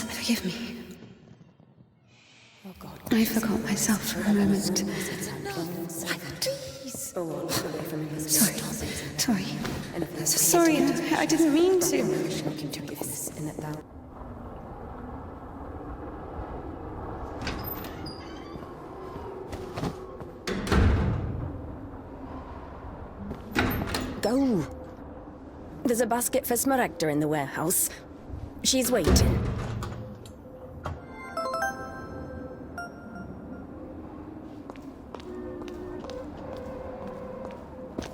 Forgive me. I forgot myself for a moment. Sorry. I didn't mean to. Go. There's a basket for Smaragda in the warehouse. She's waiting.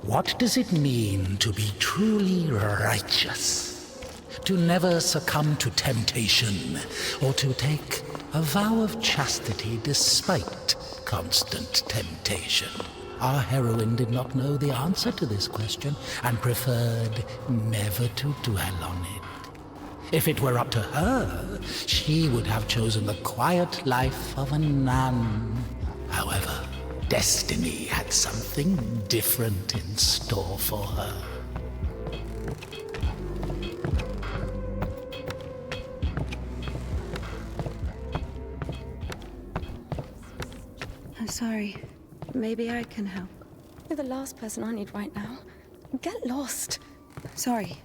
What does it mean to be truly righteous? To never succumb to temptation, or to take a vow of chastity despite constant temptation? Our heroine did not know the answer to this question and preferred never to dwell on it. If it were up to her, she would have chosen the quiet life of a nun. However, destiny had something different in store for her. I'm sorry. Maybe I can help. You're the last person I need right now. Get lost. Sorry.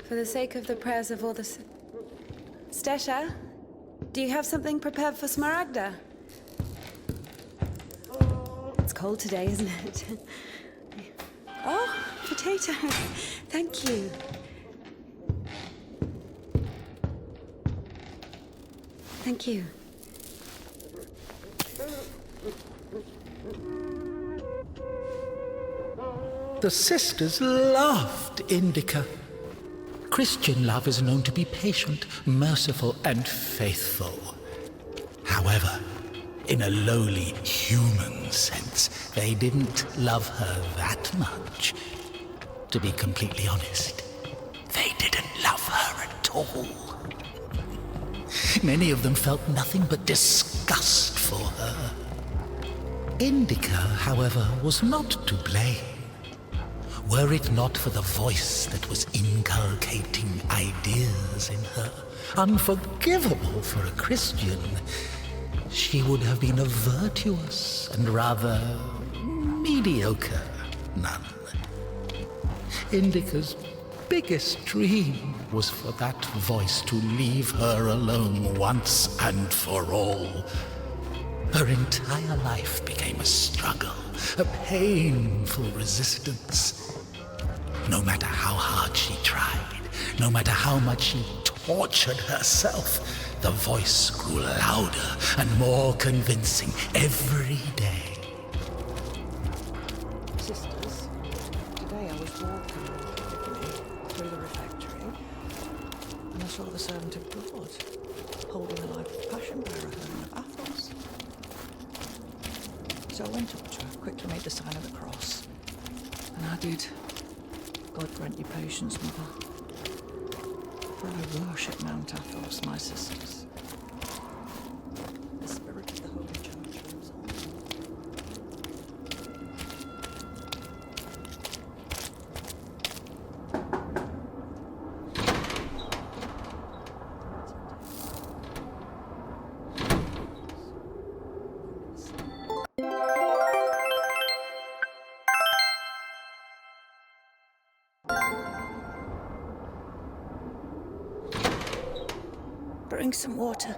For the sake of the prayers of all the... Stesha, do you have something prepared for Smaragda? It's cold today, isn't it? Oh, potatoes. Thank you. Thank you. The sisters loved Indika. Christian love is known to be patient, merciful, and faithful. However, in a lowly human sense, they didn't love her that much. To be completely honest, they didn't love her at all. Many of them felt nothing but disgust for her. Indika, however, was not to blame. Were it not for the voice that was inculcating ideas in her, unforgivable for a Christian, she would have been a virtuous and rather mediocre nun. Indika's biggest dream was for that voice to leave her alone once and for all. Her entire life became a struggle, a painful resistance. No matter how hard she tried, no matter how much she tortured herself, The voice grew louder and more convincing every day. Sisters, today I was walking with me through the refectory, and I saw the servant of God holding a live passion bearer hermit of Athos. So I went up to her, quickly made the sign of the cross, and I did. God grant you patience, Mother. For I worship Mount Athos, my sisters. The spirit of the Holy Church lives on. Bring some water.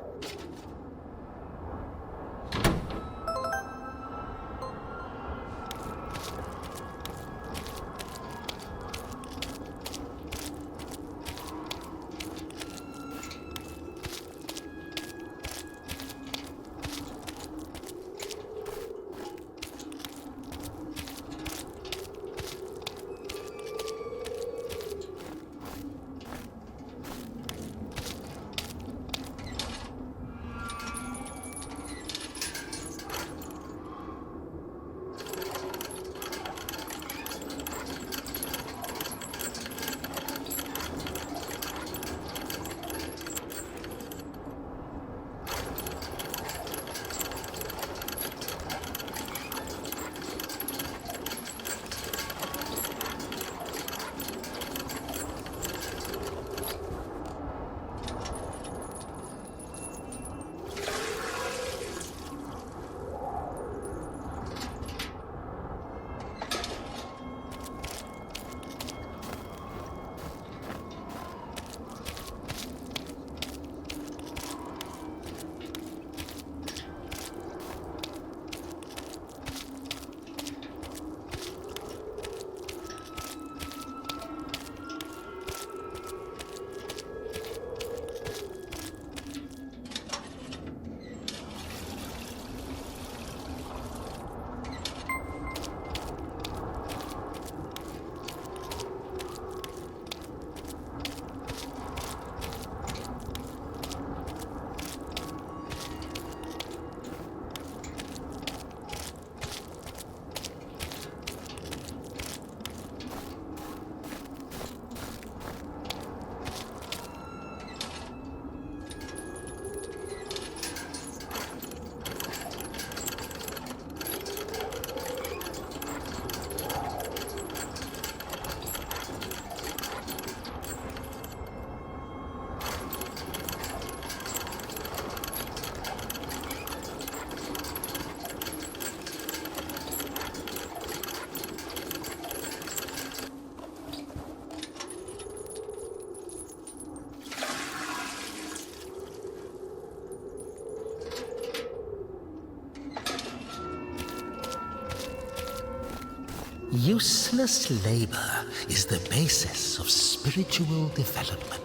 Useless labor is the basis of spiritual development.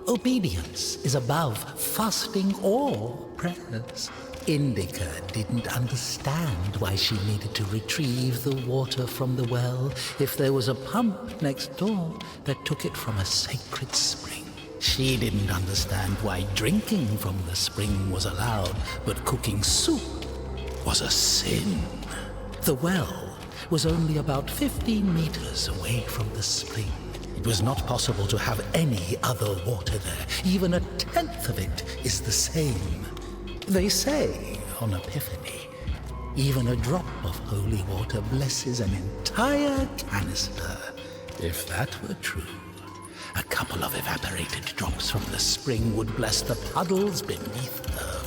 Obedience is above fasting or prayers. Indika didn't understand why she needed to retrieve the water from the well if there was a pump next door that took it from a sacred spring. She didn't understand why drinking from the spring was allowed, but cooking soup was a sin. The well was only about 15 meters away from the spring. It was not possible to have any other water there. Even a tenth of it is the same. They say on Epiphany, even a drop of holy water blesses an entire canister. If that were true, a couple of evaporated drops from the spring would bless the puddles beneath her.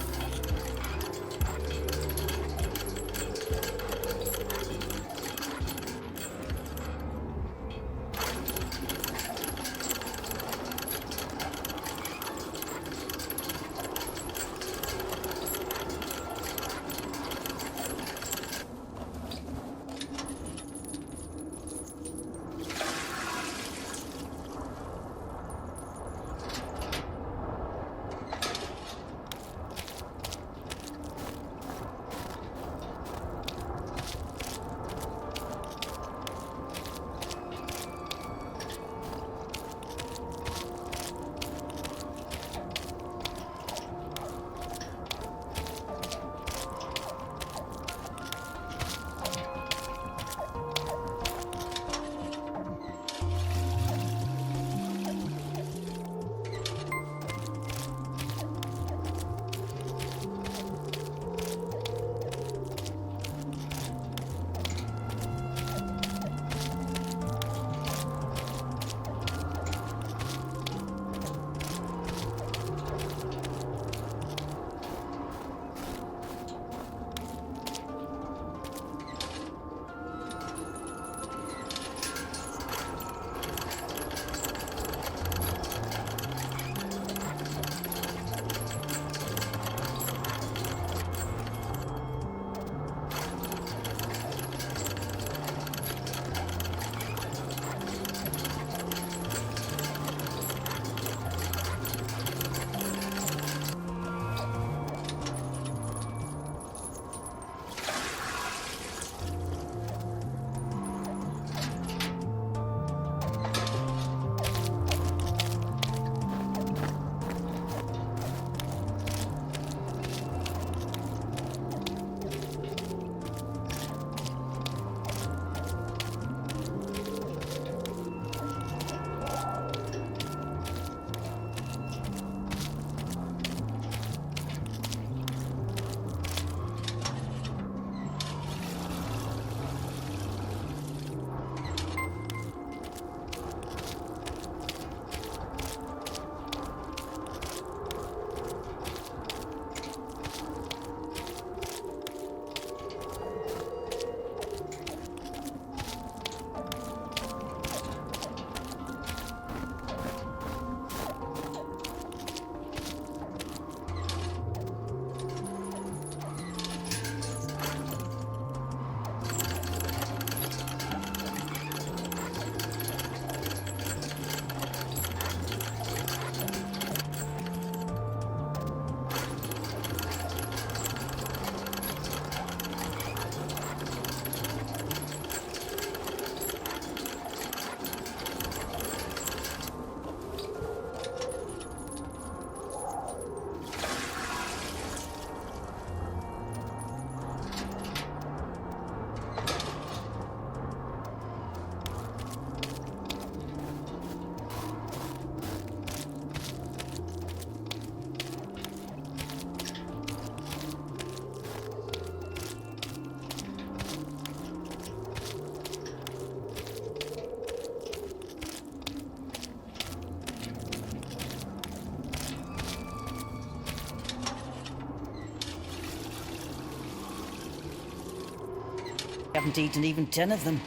Haven't eaten even 10 of them.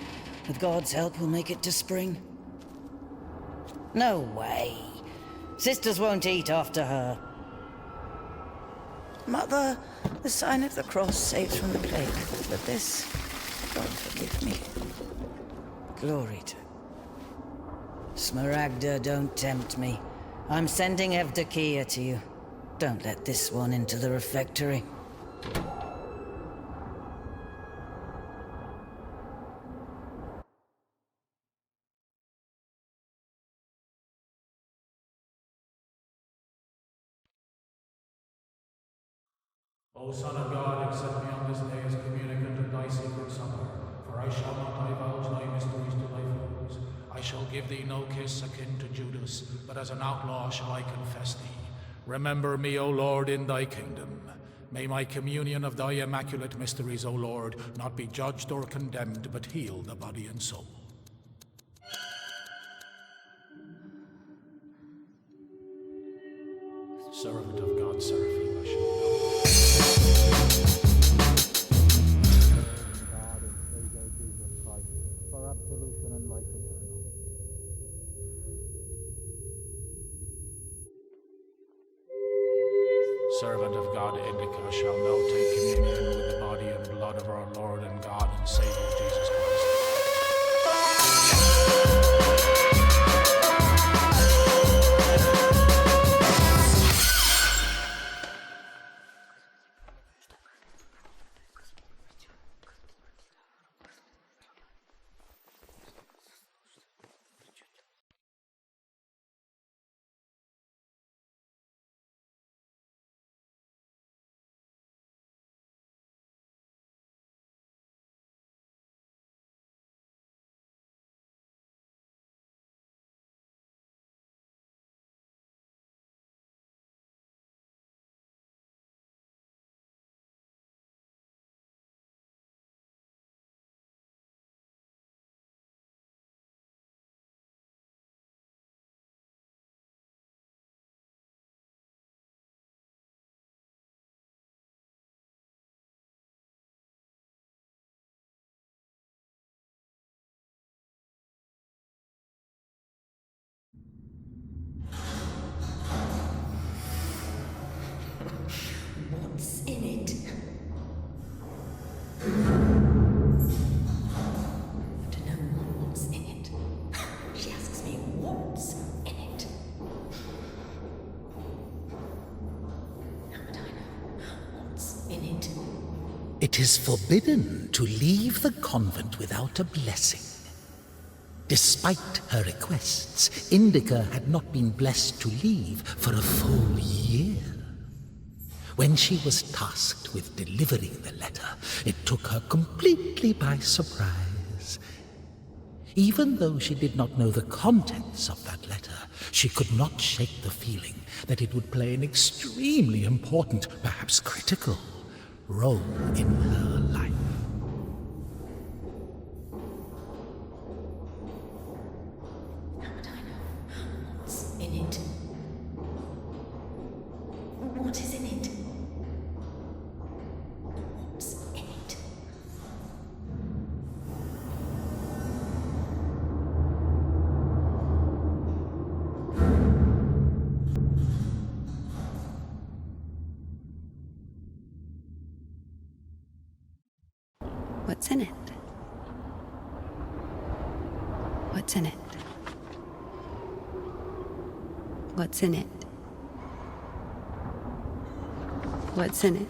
With God's help, we'll make it to spring. No way. Sisters won't eat after her. Mother, the sign of the cross saves from the plague, but this, God forgive me. Glory to... Smaragda, don't tempt me. I'm sending Evdokia to you. Don't let this one into the refectory. O Son of God, accept me on this day as communicant of thy sacred supper, for I shall not divulge thy mysteries to thy foes. I shall give thee no kiss akin to Judas, but as an outlaw shall I confess thee. Remember me, O Lord, in thy kingdom. May my communion of thy immaculate mysteries, O Lord, not be judged or condemned, but heal the body and soul. Servant of God, Seraphim, I shall know. God and Savior Jesus Christ, for absolution and life eternal. Servant of God, Indika, shall now take communion with the body and blood of our Lord and God and Savior Jesus Christ. What's in it? I don't know what's in it. She asks me what's in it. How would I know what's in it? It is forbidden to leave the convent without a blessing. Despite her requests, Indika had not been blessed to leave for a full year. When she was tasked with delivering the letter, it took her completely by surprise. Even though she did not know the contents of that letter, she could not shake the feeling that it would play an extremely important, perhaps critical, role in her life. How would I know what's in it? What is in it? What's in it? What's in it? What's in it? What's in it? What's in it?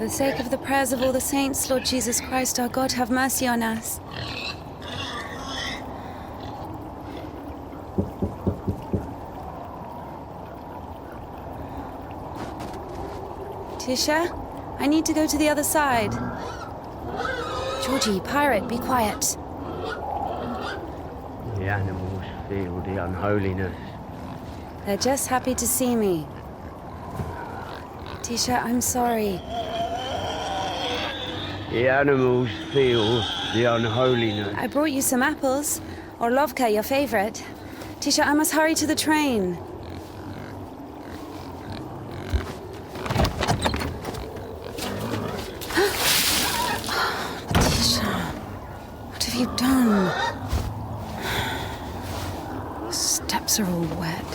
For the sake of the prayers of all the saints, Lord Jesus Christ, our God, have mercy on us. Tisha, I need to go to the other side. Georgie, pirate, be quiet. The animals feel the unholiness. They're just happy to see me. Tisha, I'm sorry. The animals feel the unholiness. I brought you some apples. Or Lovka, your favorite. Tisha, I must hurry to the train. Tisha, what have you done? Your steps are all wet.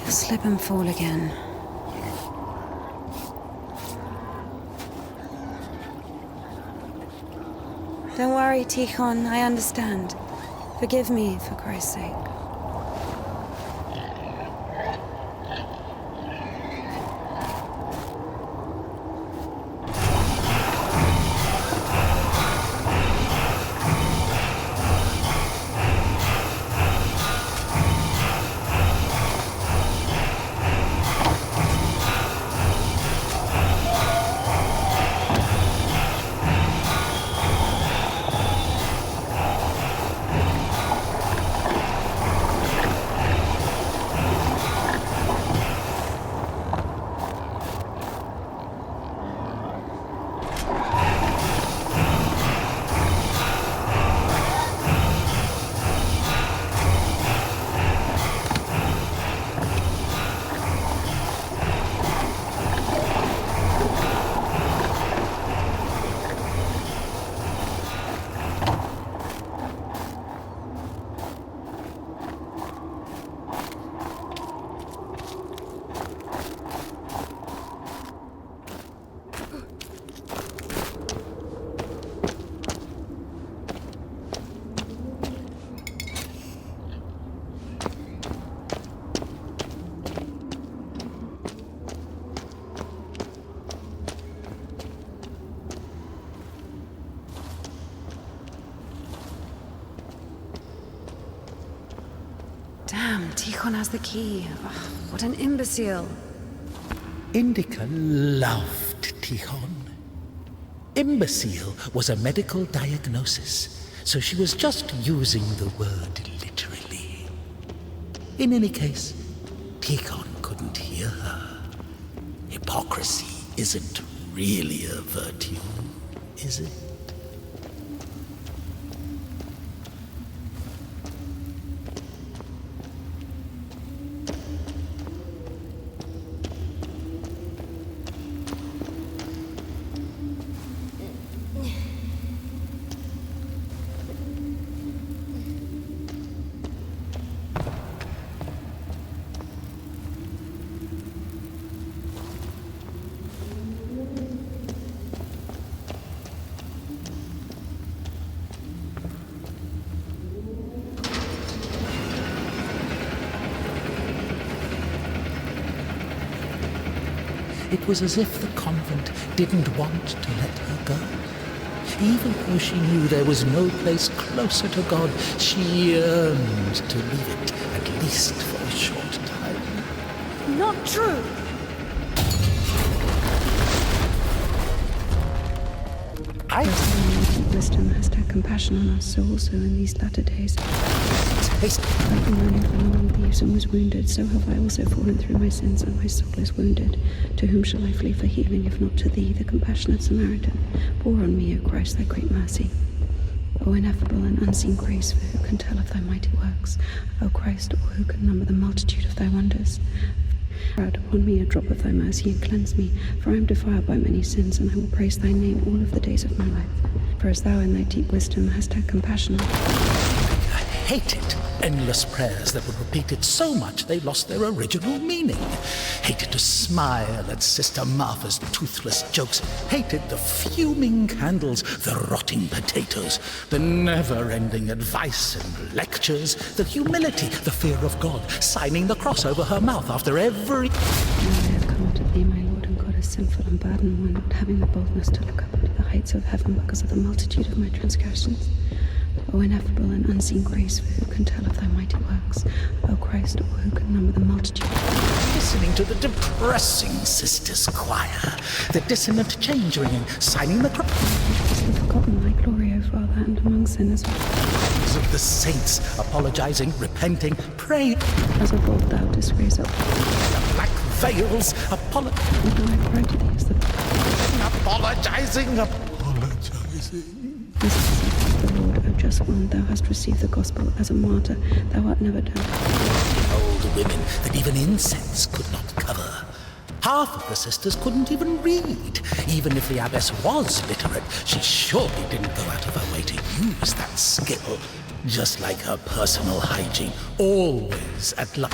You'll slip and fall again. Don't worry, Tikhon, I understand. Forgive me, for Christ's sake. Damn, Tikhon has the key. Oh, what an imbecile. Indika loved Tikhon. Imbecile was a medical diagnosis, so she was just using the word literally. In any case, Tikhon couldn't hear her. Hypocrisy isn't really a virtue, is it? It was as if the convent didn't want to let her go. Even though she knew there was no place closer to God, she yearned to leave it, at least for a short time. Not true! Wisdom has had compassion on us, so also in these latter days. Like the man who fell among thieves and was wounded, so have I also fallen through my sins, and my soul is wounded. To whom shall I flee for healing, if not to thee, the compassionate Samaritan? Pour on me, O Christ, thy great mercy. O ineffable and unseen grace, for who can tell of thy mighty works? O Christ, or who can number the multitude of thy wonders? Pour out upon me a drop of thy mercy and cleanse me, for I am defiled by many sins, and I will praise thy name all of the days of my life. For as thou in thy deep wisdom hast had compassion on I hated endless prayers that were repeated so much they lost their original meaning. Hated to smile at Sister Martha's toothless jokes. Hated the fuming candles, the rotting potatoes, the never-ending advice and lectures, the humility, the fear of God, signing the cross over her mouth after every... Now I have come unto thee, my Lord and Goddess, sinful and burdened one, not having the boldness to look up into the heights of heaven because of the multitude of my transgressions. O ineffable and unseen grace, for who can tell of thy mighty works? O Christ, or who can number the multitude? Listening to the depressing sisters' choir, the dissonant change ringing, signing the cross Hast forgotten thy glory, O Father, and among sinners. of the saints, apologizing, repenting, praying. As of old thou didst raise up. The black veils, And now I cry to thee as the apologizing. This is the Lord, O just one, thou hast received the gospel as a martyr, thou art never dead. Old women that even incense could not cover. Half of the sisters couldn't even read. Even if the abbess was literate, she surely didn't go out of her way to use that skill. Just like her personal hygiene, always at luck.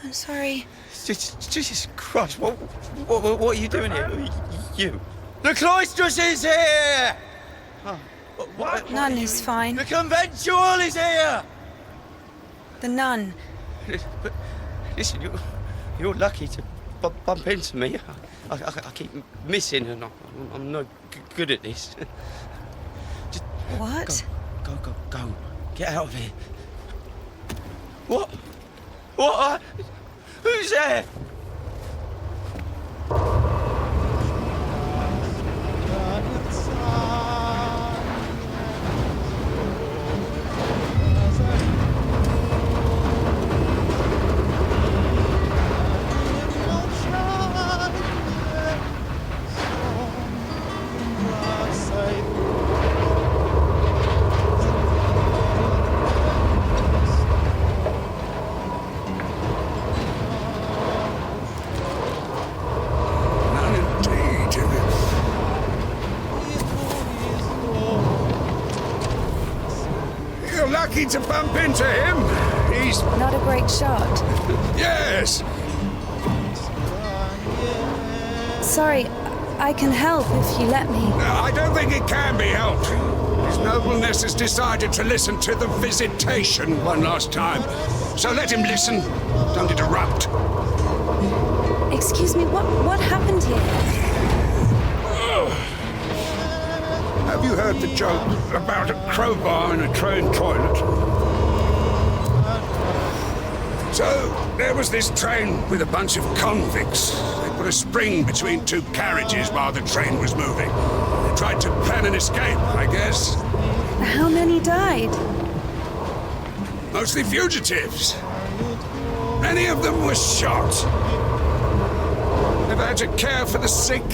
I'm sorry. Jesus Christ, what are you doing here? You. The cloistress is here! What? Nun is fine. The conventual is here! The nun. But listen, you're lucky to bump into me. I keep missing and I'm no good at this. Just What? go. Get out of here. What? What? Who's there? Lucky to bump into him. He's... Not a great shot. Yes! Sorry, I can help if you let me. I don't think it can be helped. His nobleness has decided to listen to the visitation one last time. So let him listen. Don't interrupt. Excuse me, what happened here? Have you heard the joke about a crowbar in a train toilet? So, there was this train with a bunch of convicts. They put a spring between two carriages while the train was moving. They tried to plan an escape, I guess. How many died? Mostly fugitives. Many of them were shot. Ever had to care for the sick?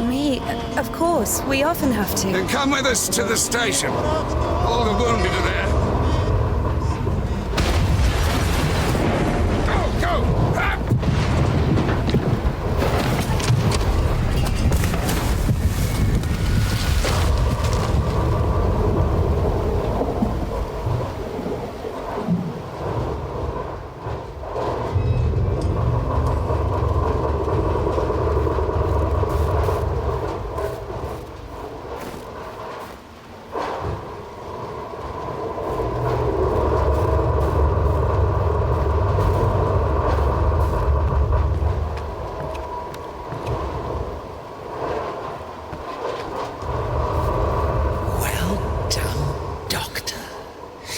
Me, of course. We often have to. Then come with us to the station. All the wounded are there. Go! Up!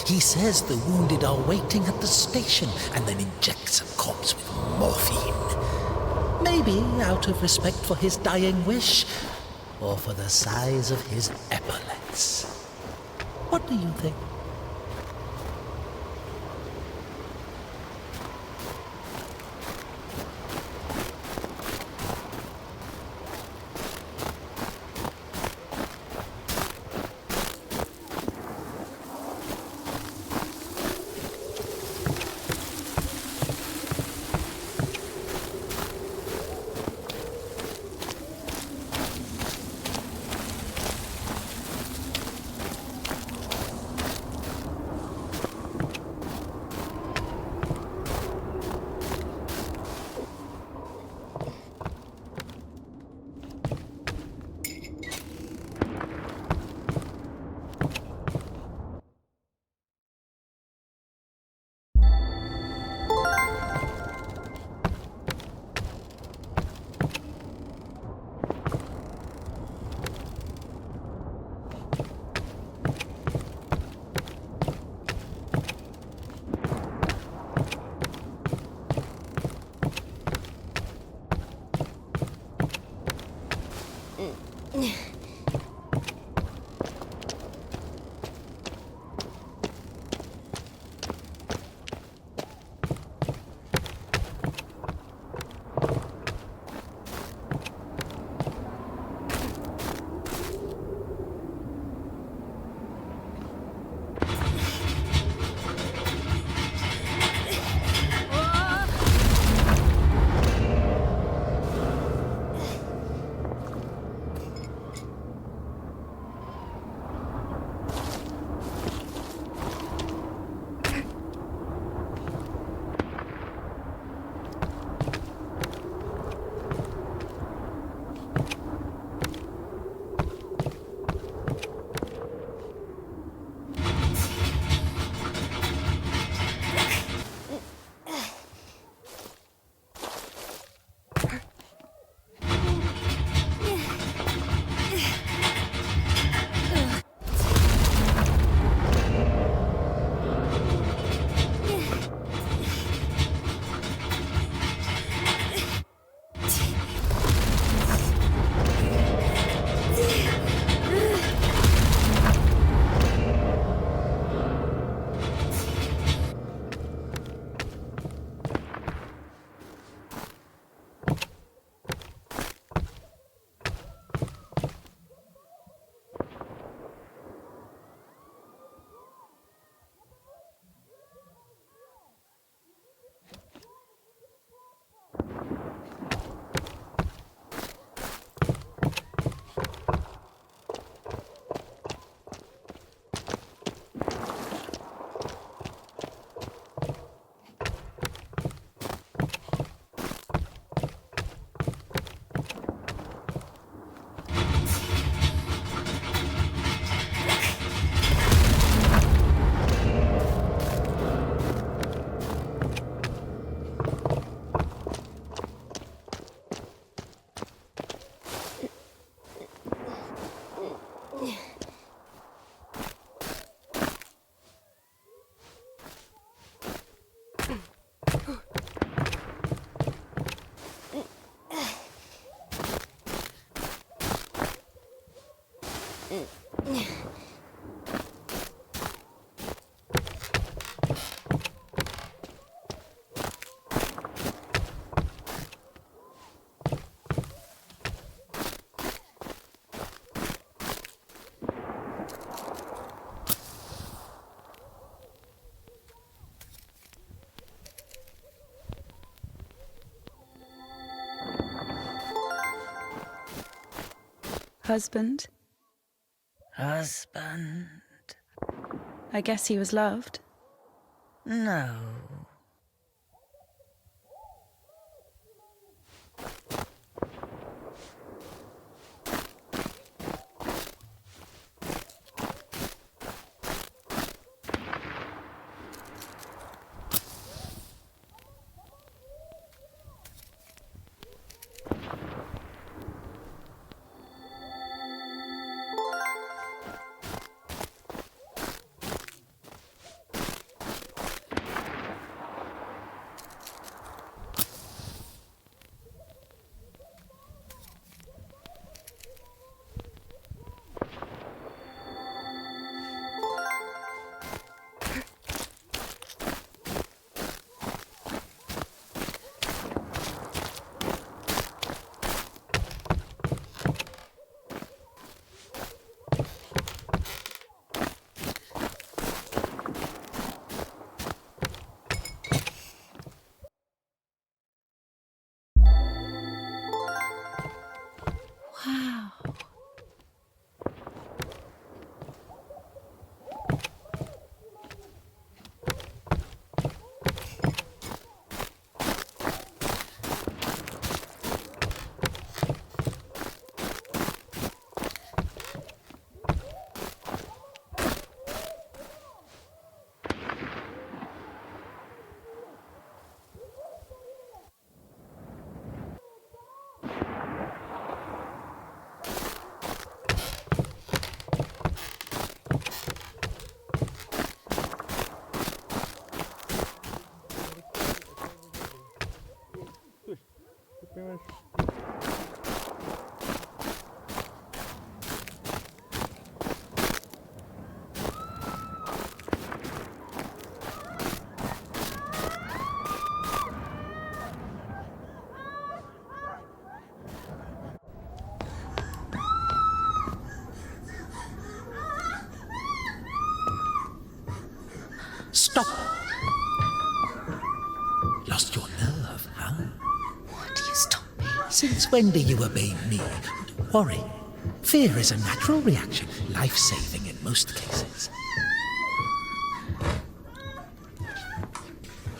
He says the wounded are waiting at the station and then injects a corpse with morphine. Maybe out of respect for his dying wish, or for the size of his epaulets. What do you think? Husband? Husband? I guess he was loved. No. Wow. Stop! Lost your nerve, huh? What? You stop me. Since when do you obey me? Don't worry. Fear is a natural reaction, life-saving in most cases.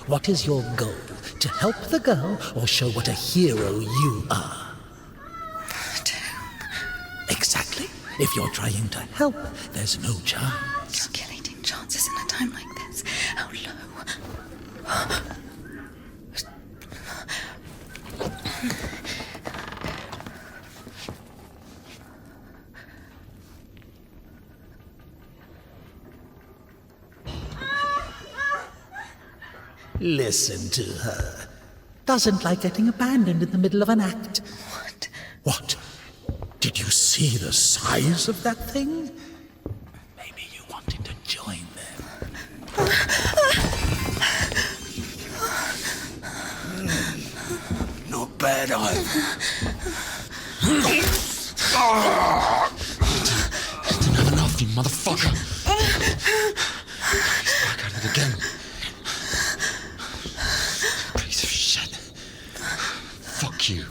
What is your goal? To help the girl or show what a hero you are? Exactly. If you're trying to help, there's no chance. Calculating chances in a time like this. How low? Listen to her. Doesn't like getting abandoned in the middle of an act. What? What? Did you see the size of that thing? Maybe you wanted to join them. Not bad either. Didn't have enough, you motherfucker. He's back at it again. Piece of shit. Fuck you.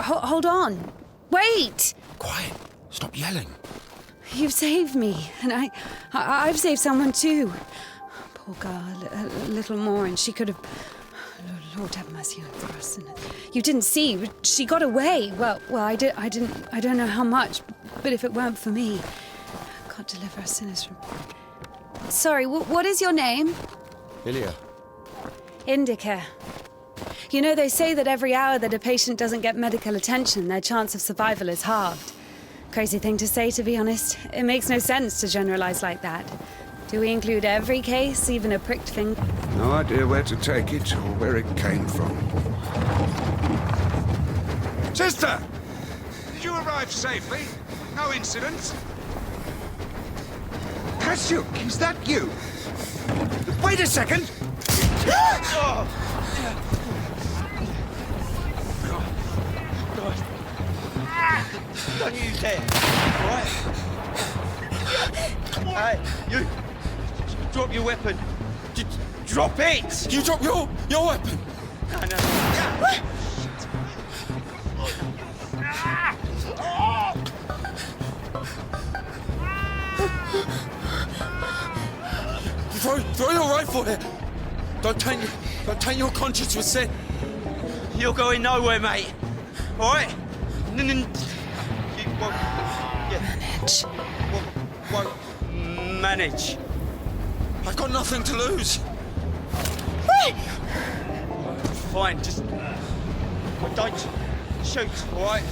Hold on. Wait! Quiet. Stop yelling. You've saved me, and I've saved someone too. Poor girl, a little more, and she could have. Lord have mercy on us. And you didn't see. She got away. Well, I didn't. I don't know how much, but if it weren't for me, God deliver us sinners from. Sorry. What is your name? Ilya. Indika. You know, they say that every hour that a patient doesn't get medical attention, their chance of survival is halved. Crazy thing to say, to be honest. It makes no sense to generalize like that. Do we include every case, even a pricked finger? No idea where to take it or where it came from. Sister! Did you arrive safely? No incidents? Kashyuk, is that you? Wait a second! Don't you dare, alright? Hey, you! Drop your weapon! Drop it! You drop your weapon! No. Throw your rifle here! Don't taint your conscience with sin! You're going nowhere, mate! Alright? You won't... Manage. Won't manage. I've got nothing to lose! Fine, just... Don't shoot, alright?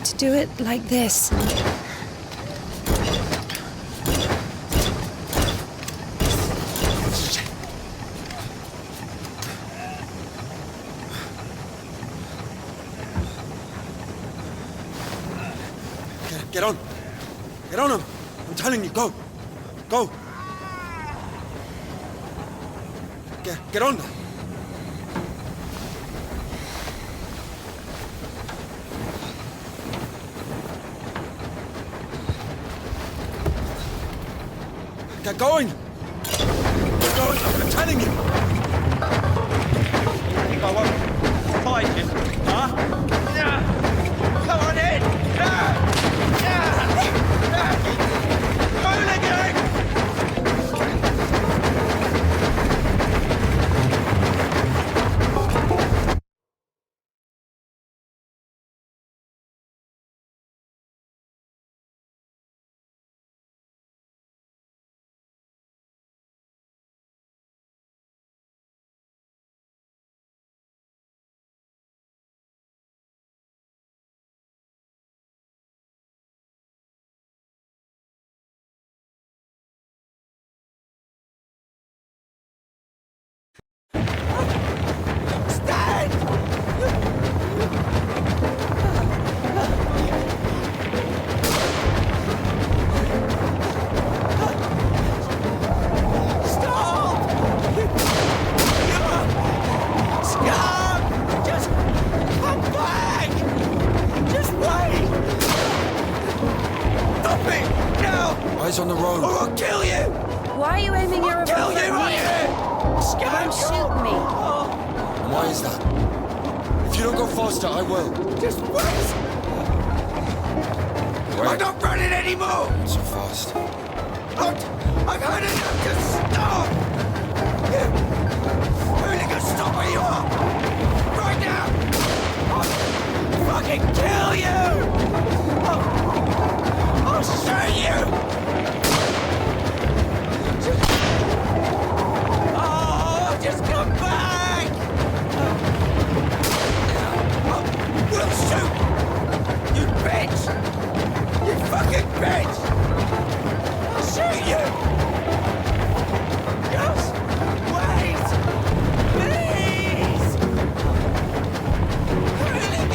To do it like this. Get on! Get on him! I'm telling you, go! Go! Get on! Get going! Get going! I'm telling you! You think I won't fight you, huh? Yeah. Come on in! Yeah. Hooligan! Eyes on the road. Or I'll kill you! Why are you aiming your Kill revolver you at right me? here! You won't shoot me. And why is that? If you don't go faster, I will. Just wait! I'm not running anymore! Not so fast. I've had enough to stop! Hooligan, stop where you are! Right now! I'll fucking kill you! I'll shoot you! Just come back! We'll shoot! You bitch! You fucking bitch! I'll shoot you! Just wait! Please! Hooligan!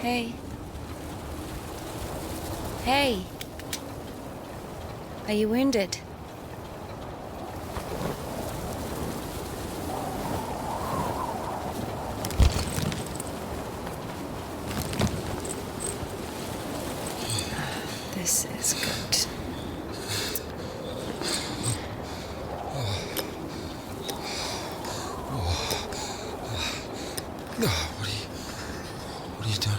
Hey. Hey. Are you wounded? This is good. What are you doing?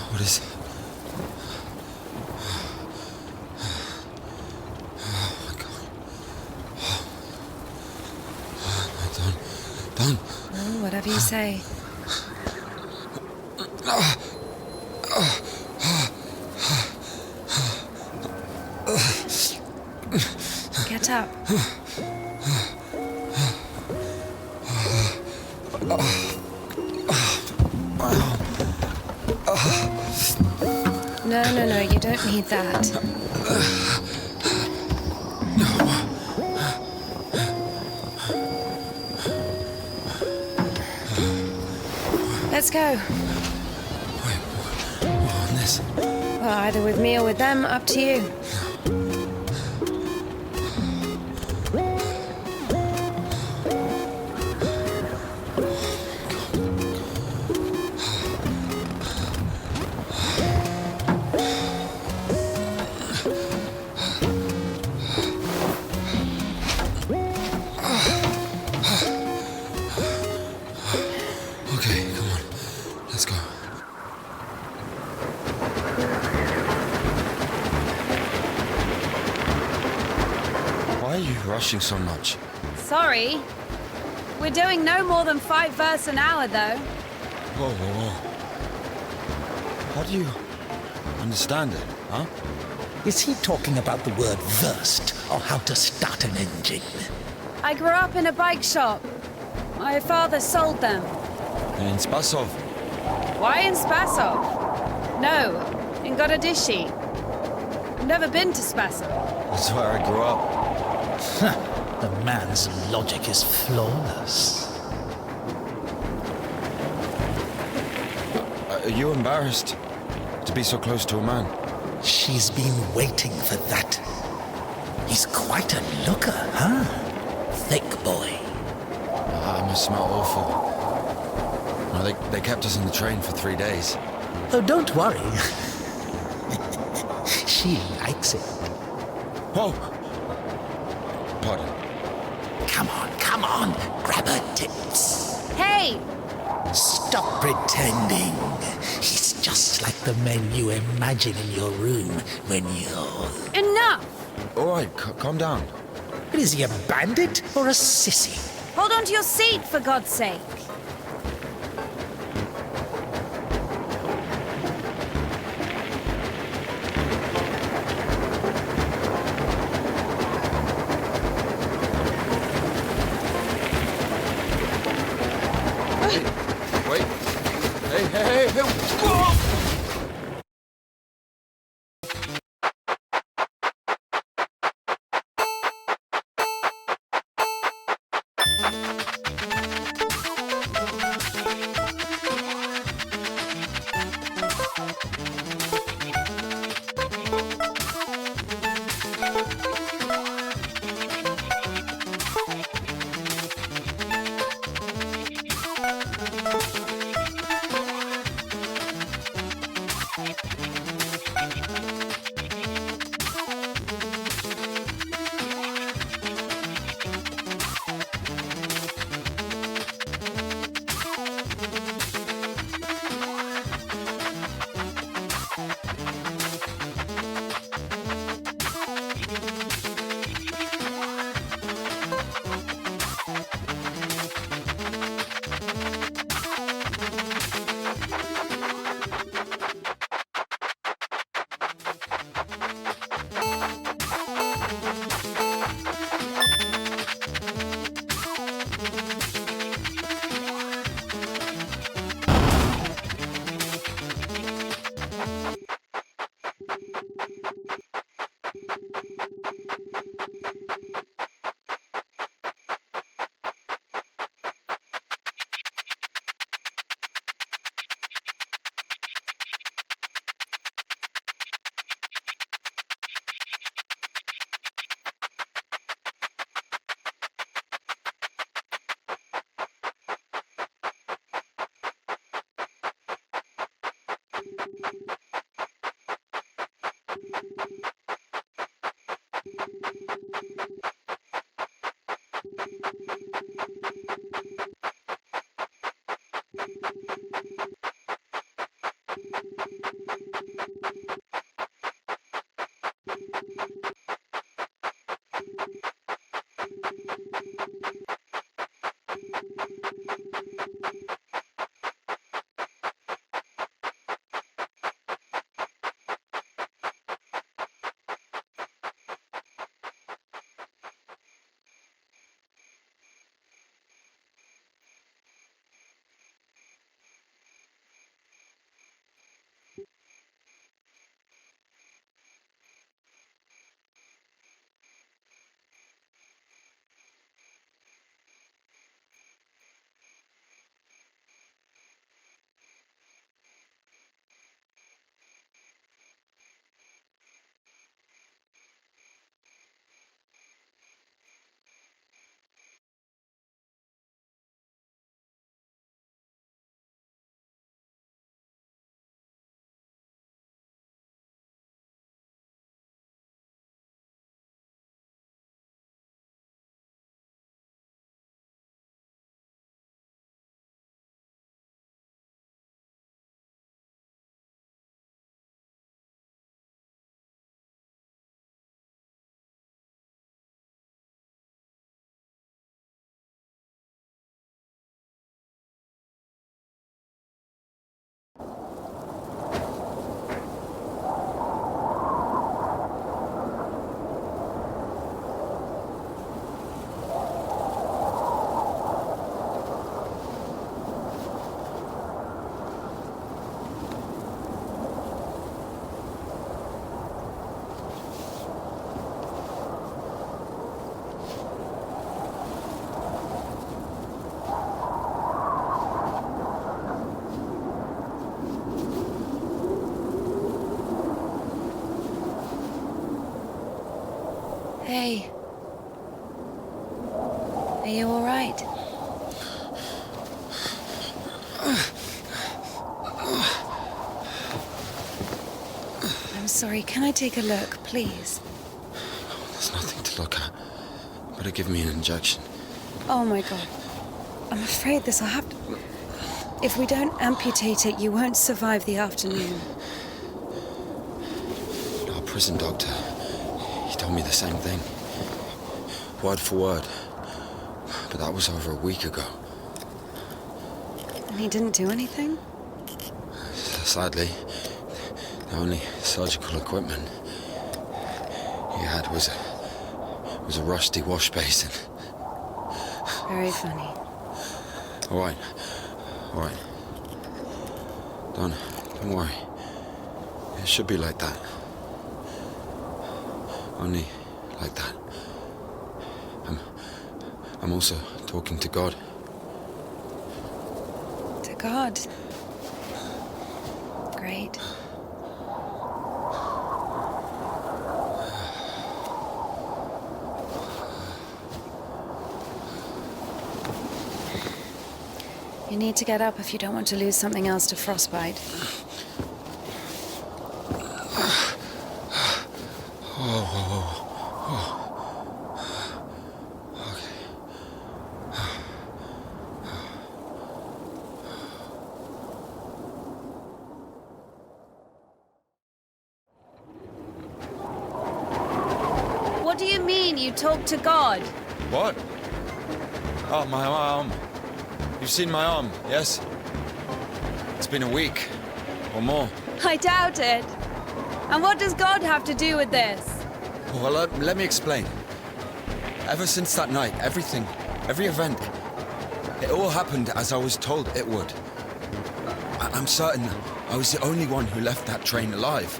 What is... Oh my God. Don't. Oh, whatever you say. Get up. No, you don't need that. Let's go. Wait, on this? Well, either with me or with them, up to you. Okay, come on. Let's go. Why are you rushing so much? Sorry. We're doing no more than 5 verses an hour, though. Whoa. How do you understand it, huh? Is he talking about the word versed, or how to start an engine? I grew up in a bike shop. My father sold them. In Spasov. Why in Spasov? No, in Gorodishi. I've never been to Spasov. That's where I grew up. The man's logic is flawless. Are you embarrassed to be so close to a man? She's been waiting for that. He's quite a looker, huh? Thick boy. I must smell awful. No, they kept us in the train for 3 days. Oh, don't worry. She likes it. Whoa! Pardon. Come on, grab her tits. Hey! Stop pretending. He's just like the men you imagine in your room when you're... Enough! All right, calm down. Is he a bandit or a sissy? Hold on to your seat, for God's sake. Wait. Hey. Whoa! Hey. Are you all right? I'm sorry, can I take a look, please? There's nothing to look at. Better give me an injection. Oh my god. I'm afraid this'll have to... If we don't amputate it, you won't survive the afternoon. Our prison doctor, he told me the same thing. Word for word. But that was over a week ago. And he didn't do anything? Sadly, the only surgical equipment he had was a rusty wash basin. Very funny. All right. Don't worry. It should be like that. Only like that. I'm also talking to God. To God. Great. You need to get up if you don't want to lose something else to frostbite. What do you mean you talk to God? What? Oh, my arm. You've seen my arm, yes? It's been a week, or more. I doubt it. And what does God have to do with this? Well, let me explain. Ever since that night, every event, it all happened as I was told it would. I'm certain I was the only one who left that train alive.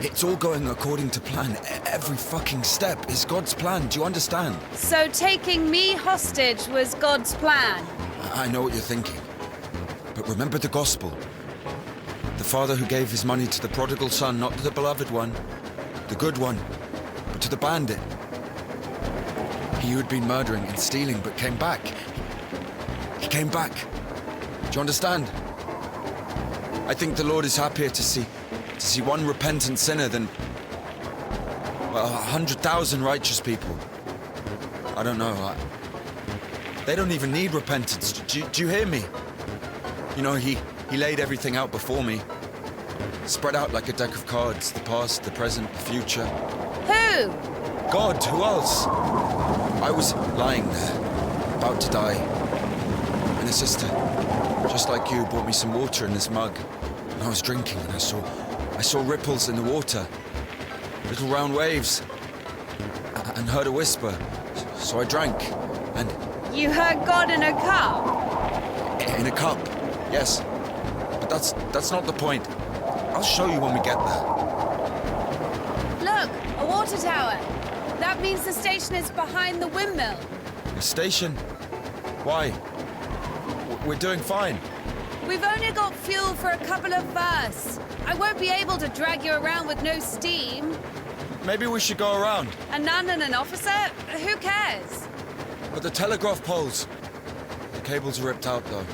It's all going according to plan. Every fucking step is God's plan, do you understand? So taking me hostage was God's plan? I know what you're thinking. But remember the gospel. The father who gave his money to the prodigal son, not to the beloved one, the good one, but to the bandit. He who had been murdering and stealing but came back. He came back. Do you understand? I think the Lord is happier to see one repentant sinner than, well, 100,000 righteous people. I don't know. They don't even need repentance. Do you hear me? You know, he laid everything out before me. Spread out like a deck of cards. The past, the present, the future. Who? God, who else? I was lying there, about to die. And a sister, just like you, brought me some water in this mug. And I was drinking and I saw ripples in the water. Little round waves. And heard a whisper. So I drank. And... You heard God in a cup? In a cup, yes. But that's not the point. I'll show you when we get there. Look, a water tower. That means the station is behind the windmill. The station? Why? We're doing fine. We've only got fuel for a couple of versts. I won't be able to drag you around with no steam. Maybe we should go around. A nun and an officer? Who cares? But the telegraph poles. The cables are ripped out, though.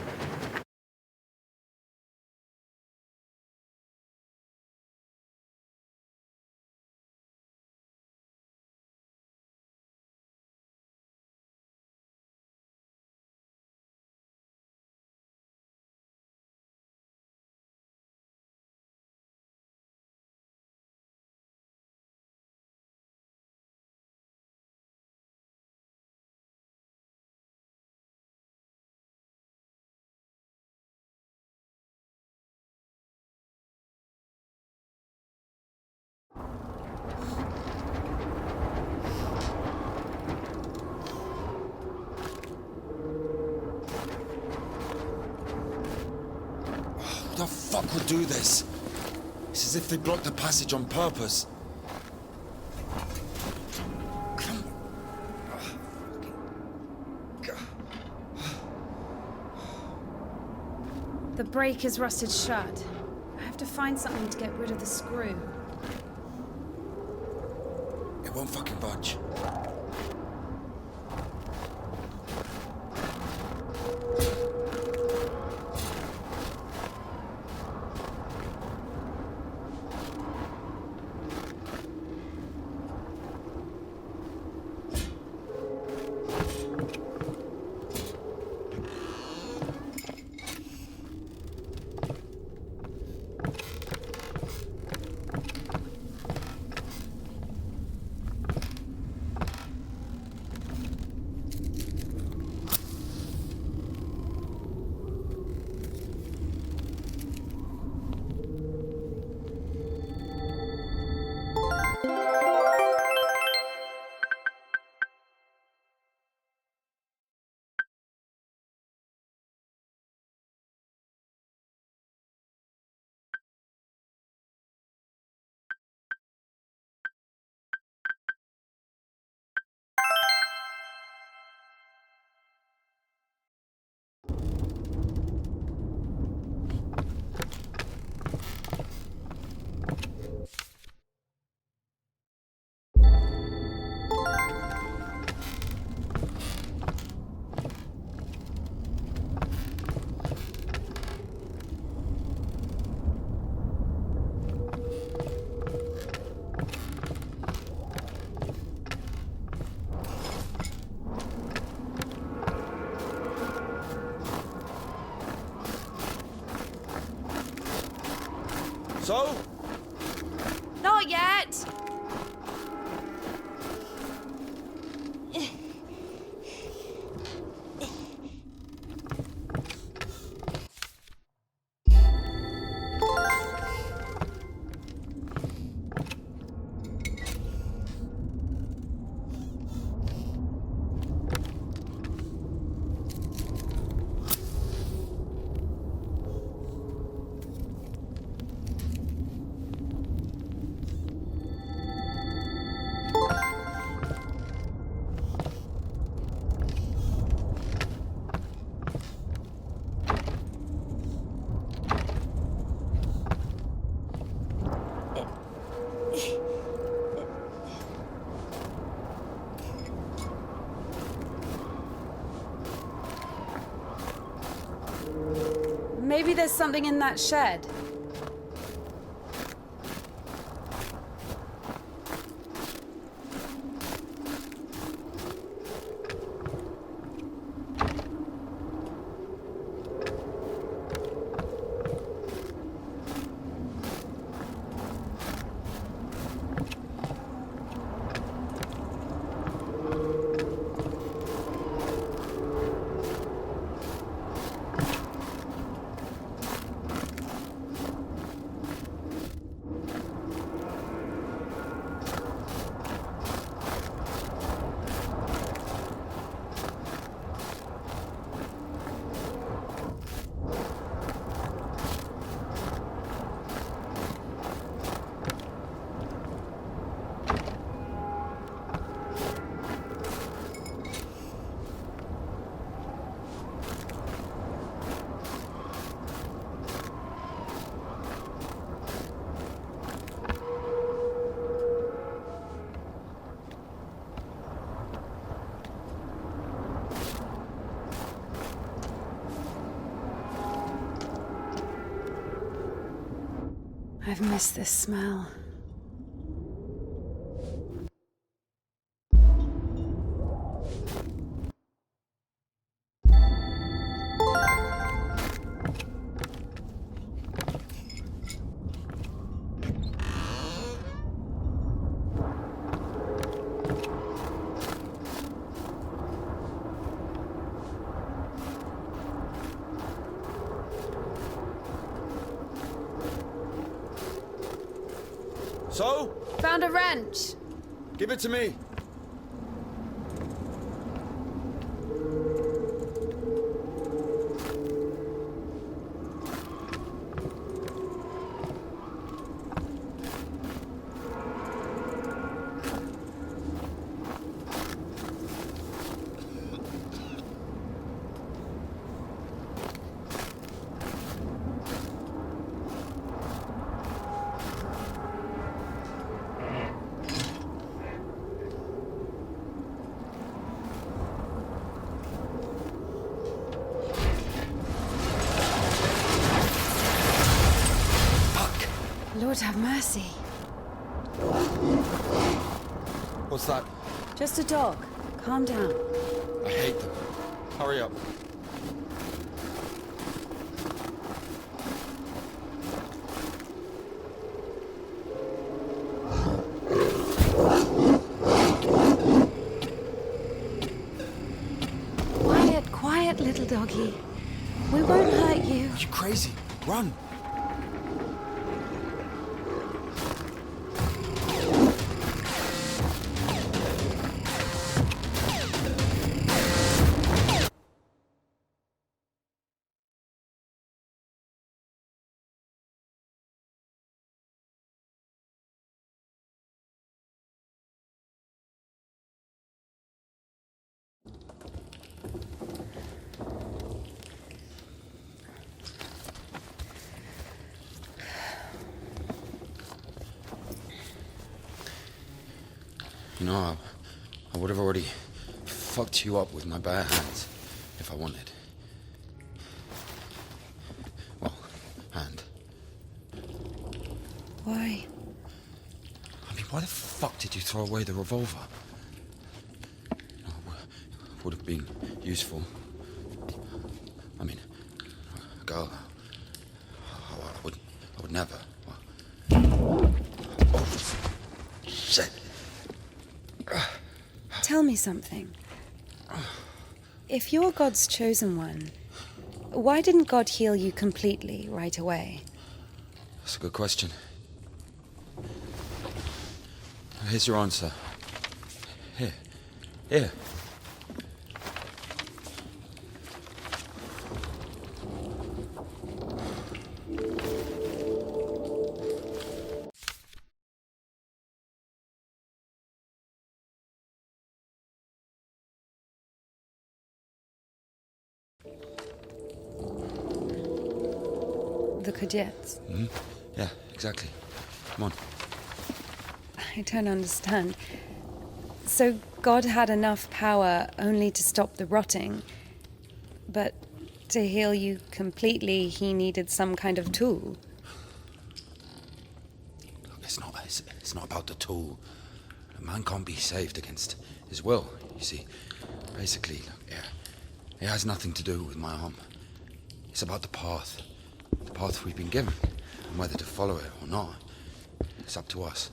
Who the fuck would do this? It's as if they blocked the passage on purpose. The brake is rusted shut. I have to find something to get rid of the screw. It won't fucking budge. So? Not yet! Maybe there's something in that shed. I've missed this smell. So? Found a wrench. Give it to me. Lord have mercy. What's that? Just a dog. Calm down. I hate them. Hurry up. Quiet, quiet, little doggy. We won't hurt you. Are you crazy? Run! You know, I would have already fucked you up with my bare hands if I wanted. Well, hand. Why? I mean, why the fuck did you throw away the revolver? Would have been useful. I mean, a girl. I would never. Oh, shit. Tell me something. If you're God's chosen one, why didn't God heal you completely right away? That's a good question. Here's your answer. Here. The Kudets. Mm-hmm. Yeah, exactly. Come on. I don't understand. So God had enough power only to stop the rotting, but to heal you completely, he needed some kind of tool. Look, it's not about the tool. A man can't be saved against his will, you see. Basically, look, it has nothing to do with my arm. It's about the path. The path we've been given. And whether to follow it or not, it's up to us.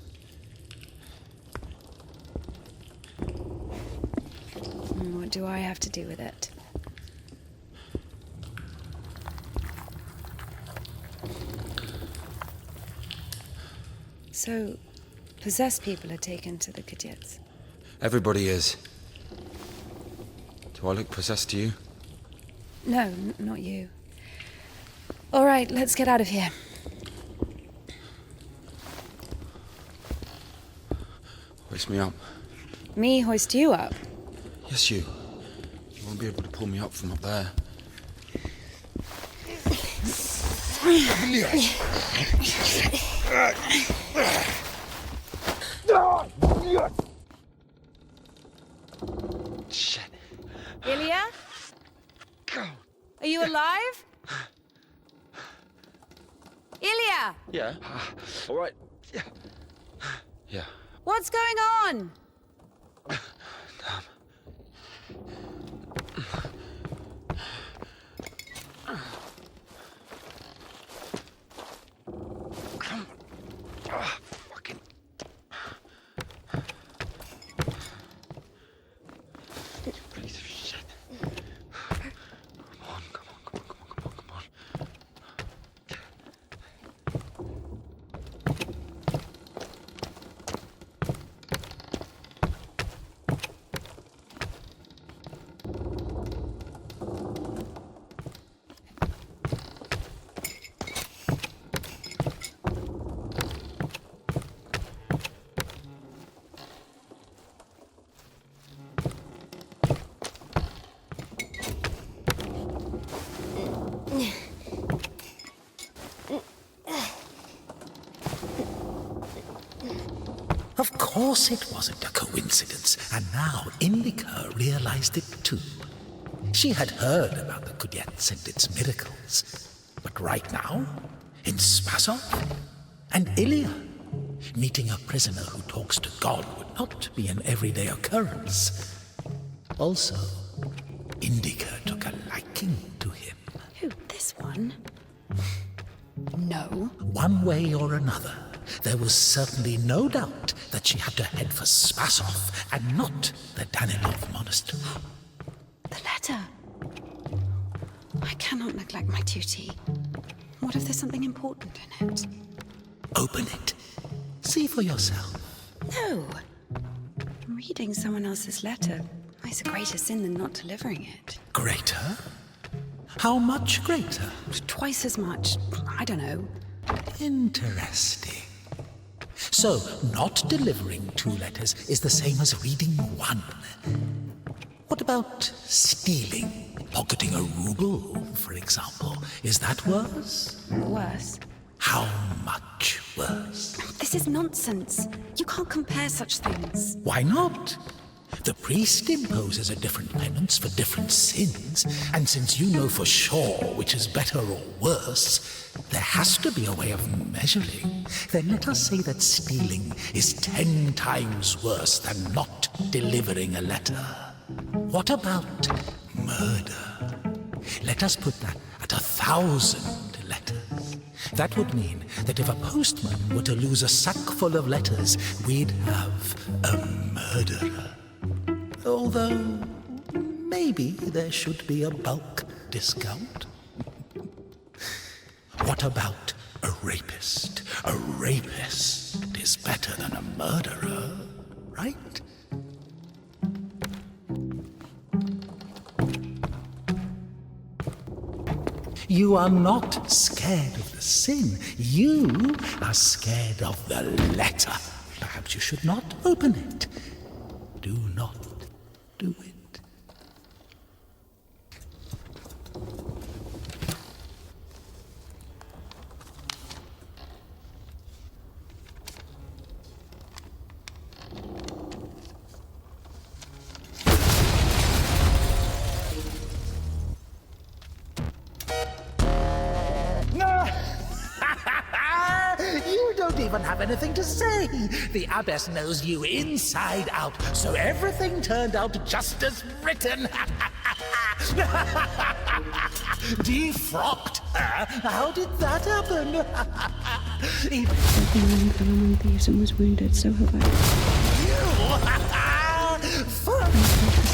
What do I have to do with it? So, possessed people are taken to the Kudets. Everybody is. Do I look possessed to you? No, not you. All right, let's get out of here. Hoist me up. Me hoist you up? Yes, you. You won't be able to pull me up from up there. Shit. Ilya? Are you alive? Ilya! Yeah. All right. Yeah. Yeah. What's going on? Fucking. Piece of shit. Come on, come on, come on, come on, come on, come on. Of course it wasn't a coincidence, and now Indika realized it too. She had heard about the Kudets and its miracles, but right now, in Spasov and Ilya, meeting a prisoner who talks to God would not be an everyday occurrence. Also, Indika took a liking to him. Who, this one? No. One way or another, there was certainly no doubt that she had to head for Spasov and not the Danilov monastery. The letter. I cannot neglect my duty. What if there's something important in it? Open it. See for yourself. No. Reading someone else's letter is a greater sin than not delivering it. Greater? How much greater? Twice as much. I don't know. Interesting. So, not delivering 2 letters is the same as reading 1. What about stealing? Pocketing a ruble, for example. Is that worse? Worse. How much worse? This is nonsense. You can't compare such things. Why not? The priest imposes a different penance for different sins, and since you know for sure which is better or worse, there has to be a way of measuring. Then let us say that stealing is 10 times worse than not delivering a letter. What about murder? Let us put that at 1,000 letters. That would mean that if a postman were to lose a sack full of letters, we'd have a murderer. Although, maybe there should be a bulk discount. What about a rapist? A rapist is better than a murderer, right? You are not scared of the sin. You are scared of the letter. Perhaps you should not open it. Do not do it. You don't even have anything to say. The abbess knows you inside out, so everything turned out just as written. Defrocked her? How did that happen? Like a man fell among thieves and was wounded, so have I. I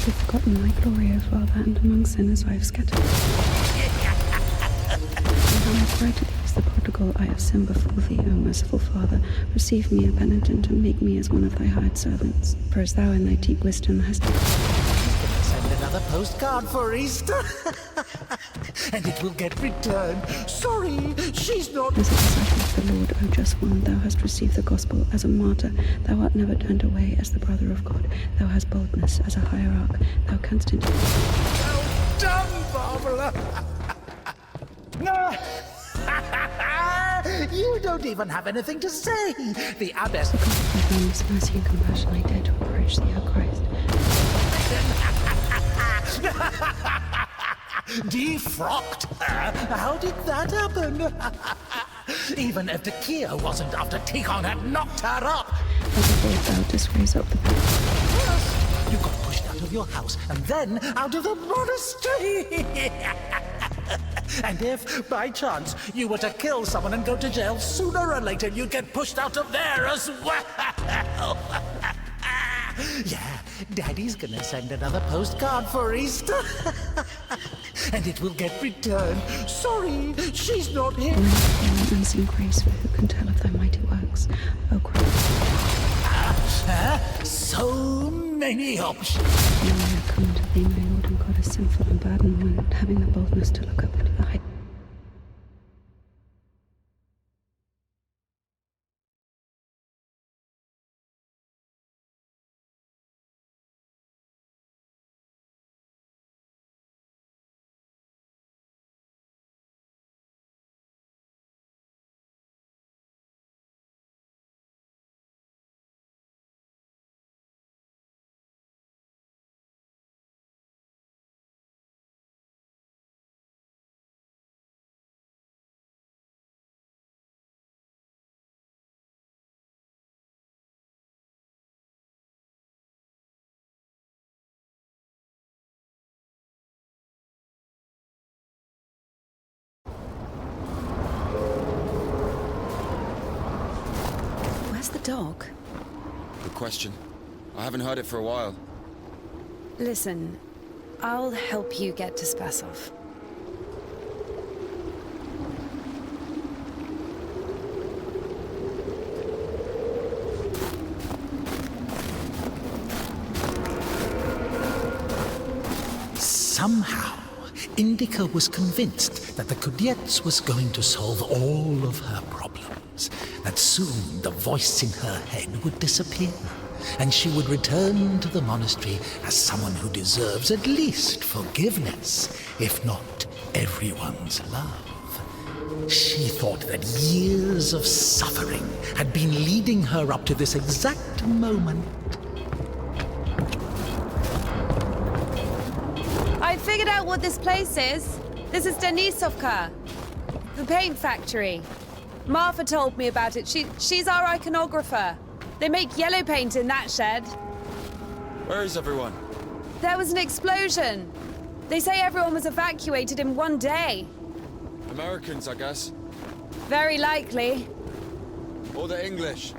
have forgotten my glory, O Father, and among sinners I have scattered. And I cry to thee as the prodigal, I have sinned before thee, O merciful Father. Receive me a penitent and make me as one of thy hired servants. For as thou in thy deep wisdom hast... Send another postcard for Easter. And it will get returned. Sorry, she's not... As a disciple of the Lord, O just one, thou hast received the gospel as a martyr. Thou art never turned away as the brother of God. Thou hast boldness as a hierarch. Thou canst indeed... Well done, Barbara. No! You don't even have anything to say. The abbess... Because of thy boundless mercy and compassion, I dare to approach thee, O Christ. Defrocked her? How did that happen? Even if the Kia wasn't after Tikon had knocked her up. As a boy thou dost raise up the First, you got pushed out of your house, and then out of the monastery. And if, by chance, you were to kill someone and go to jail, sooner or later you'd get pushed out of there as well. Yeah, Daddy's gonna send another postcard for Easter. And it will get returned. Sorry, she's not here. unseen grace, for who can tell of thy mighty works, O Christ. So many options. Now I come unto thee, my Lord and God, a sinful and burdened one, having the boldness to look up into the height. Where's the dog? Good question. I haven't heard it for a while. Listen, I'll help you get to Spasov. Somehow, Indika was convinced that the Kudiets was going to solve all of her problems, that soon the voice in her head would disappear, and she would return to the monastery as someone who deserves at least forgiveness, if not everyone's love. She thought that years of suffering had been leading her up to this exact moment. I figured out what this place is. This is Denisovka, the paint factory. Martha told me about it. She's our iconographer. They make yellow paint in that shed. Where is everyone? There was an explosion. They say everyone was evacuated in one day. Americans, I guess. Very likely. Or the English.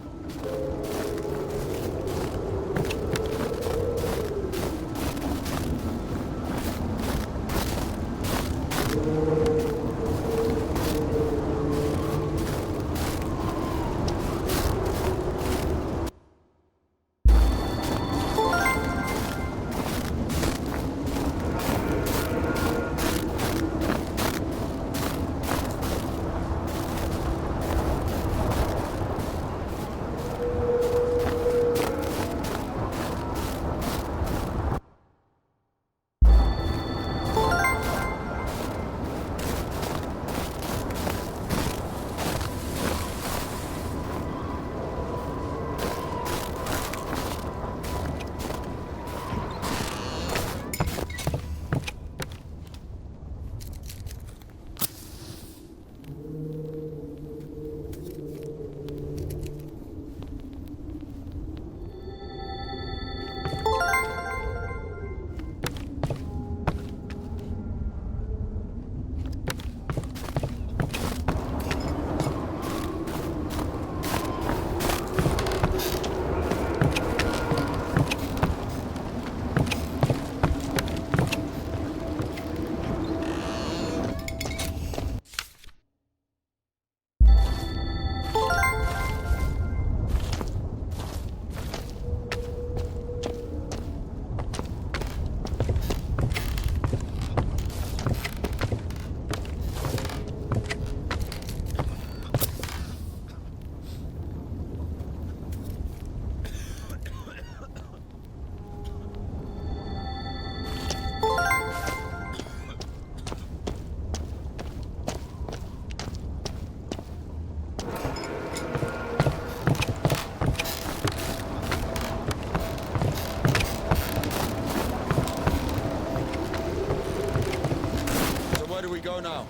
Go now.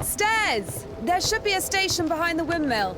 Stairs! There should be a station behind the windmill.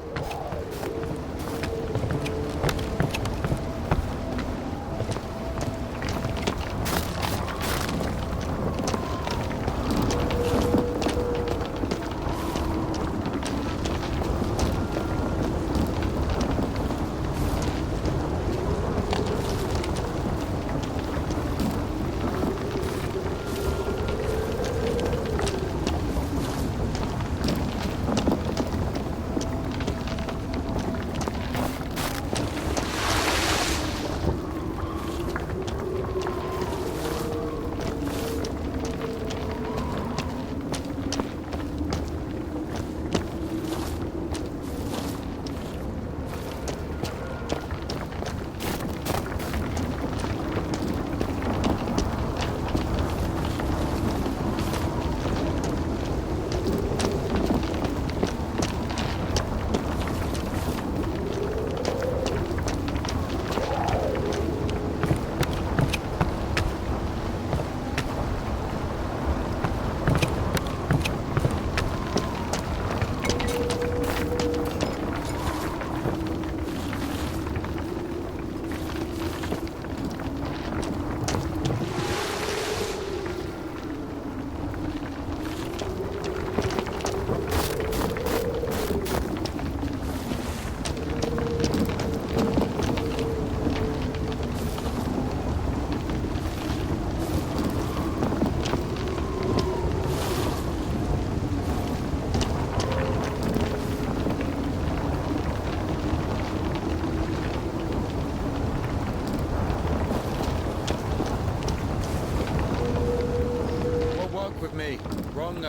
Wrong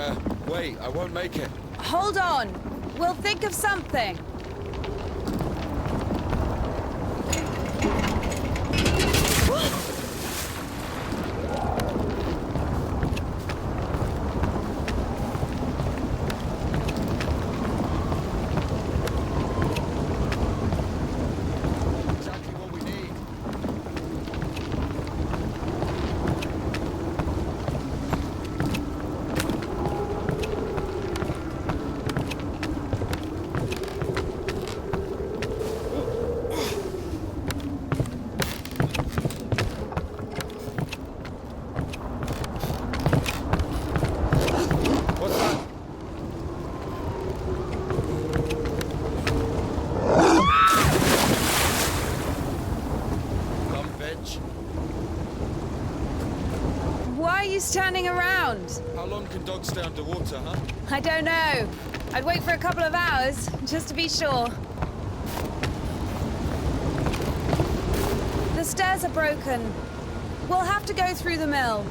way. I won't make it. Hold on. We'll think of something. Exactly what we need. What's that? Come, bitch. Why are you standing around? How long can dogs stay underwater, huh? I don't know. I'd wait for a couple of hours, just to be sure. The stairs are broken. We'll have to go through the mill.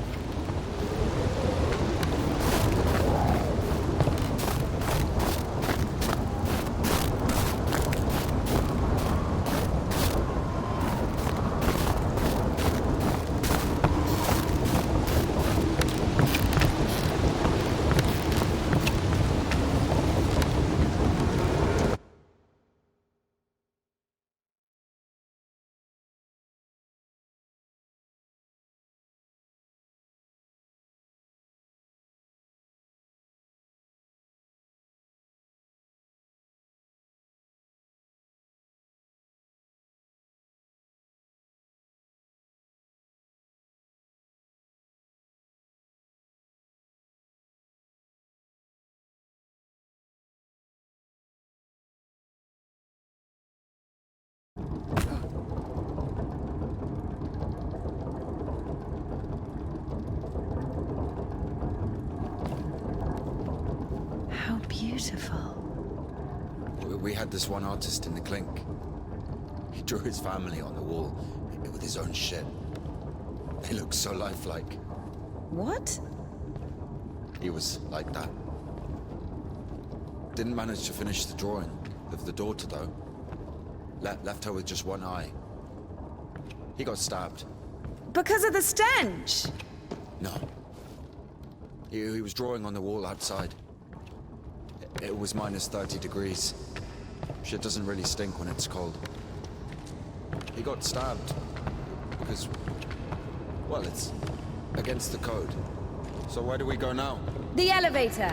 How beautiful. We had this one artist in the clink. He drew his family on the wall with his own shit. They look so lifelike. What? He was like that. Didn't manage to finish the drawing of the daughter, though. Left her with just one eye. He got stabbed. Because of the stench? No. He was drawing on the wall outside. It was minus 30 degrees. Shit doesn't really stink when it's cold. He got stabbed because, well, it's against the code. So where do we go now? The elevator.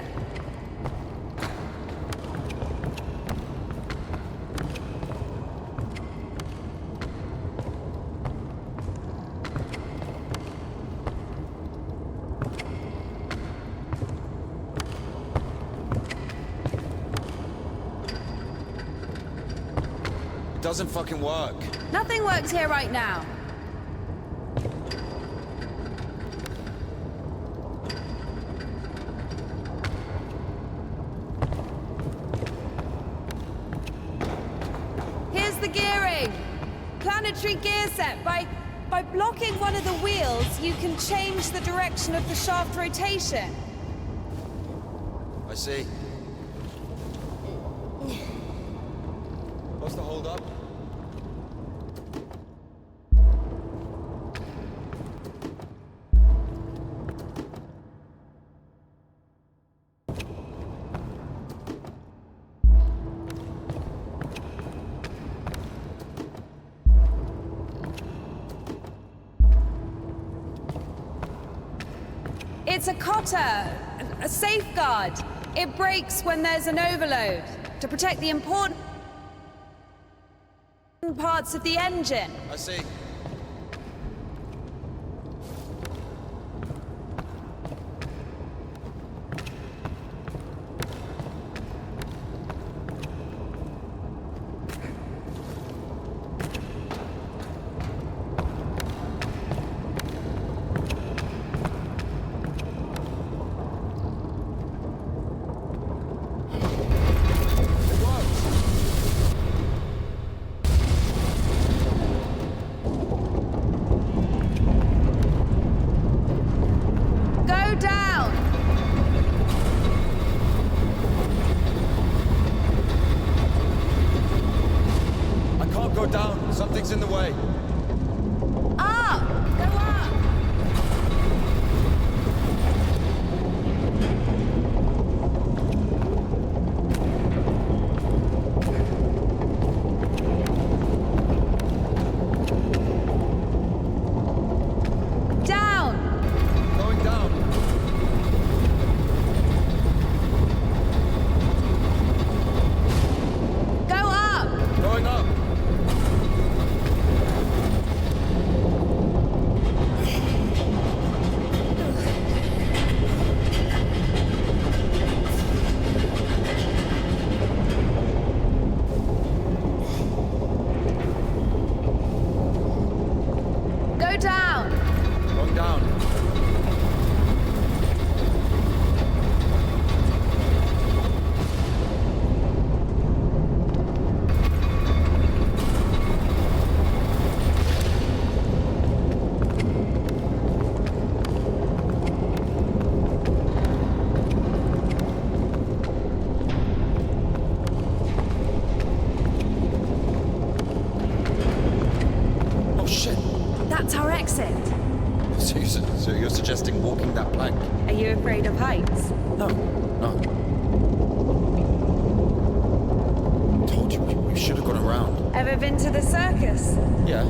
doesn't fucking work. Nothing works here right now. Here's the gearing. Planetary gear set. By blocking one of the wheels, you can change the direction of the shaft rotation. I see. What's the hold up? It's a cotter, a safeguard. It breaks when there's an overload to protect the important parts of the engine. I see. Something's in the way. Up! Go up! Down! Going down. Go up! Going up. Down! Going down. Oh shit! That's our exit. So you're suggesting walking that plank? Are you afraid of heights? No. Told you, we should have gone around. Ever been to the circus? Yeah.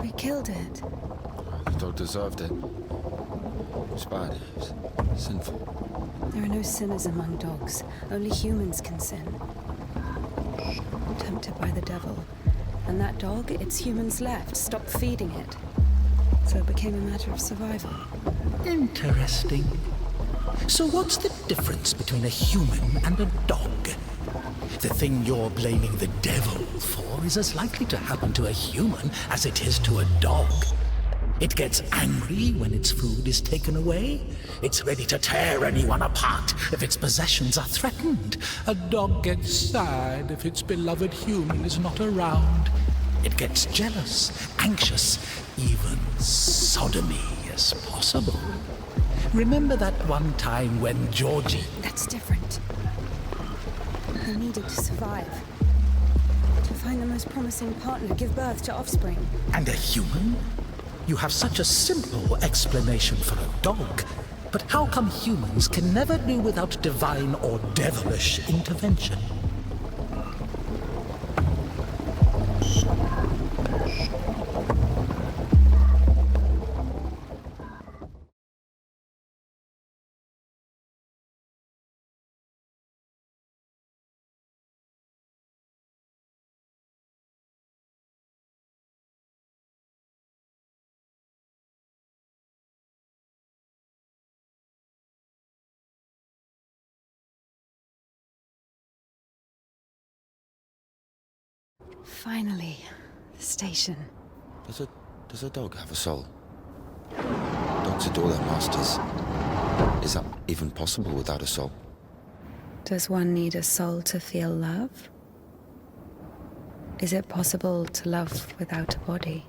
We killed it. The dog deserved it. It's bad. It's sinful. There are no sinners among dogs. Only humans can sin. Tempted by the devil. And that dog, its humans left, stopped feeding it. So it became a matter of survival. Interesting. So what's the difference between a human and a dog? The thing you're blaming the devil for is as likely to happen to a human as it is to a dog. It gets angry when its food is taken away. It's ready to tear anyone apart if its possessions are threatened. A dog gets sad if its beloved human is not around. It gets jealous, anxious, even sodomy is possible. Remember that one time when Georgie... That's different. They needed to survive. To find the most promising partner, give birth to offspring. And a human? You have such a simple explanation for a dog. But how come humans can never do without divine or devilish intervention? Finally, the station. Does a dog have a soul? Dogs adore their masters. Is that even possible without a soul? Does one need a soul to feel love? Is it possible to love without a body?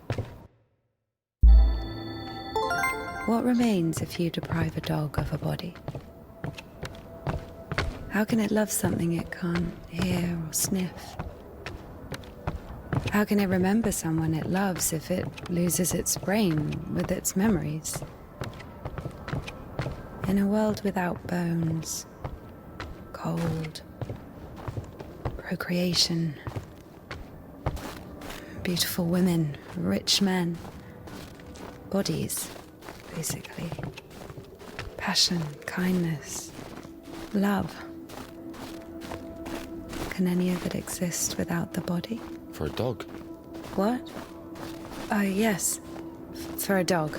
What remains if you deprive a dog of a body? How can it love something it can't hear or sniff? How can it remember someone it loves if it loses its brain with its memories? In a world without bones, cold, procreation, beautiful women, rich men, bodies, basically. Passion, kindness, love. Can any of it exist without the body? For a dog? What? Yes. For a dog.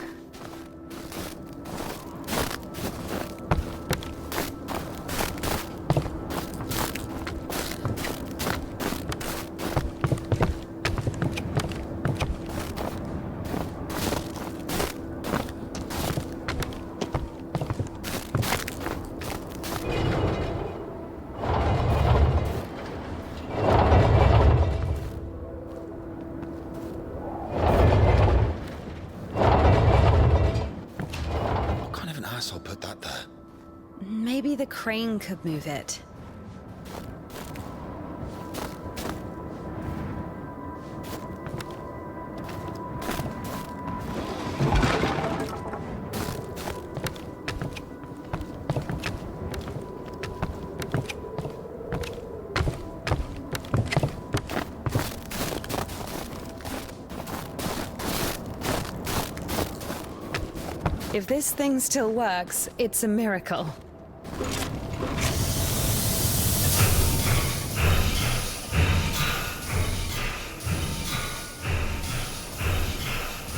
Asshole put that there. Maybe the crane could move it. If this thing still works, it's a miracle.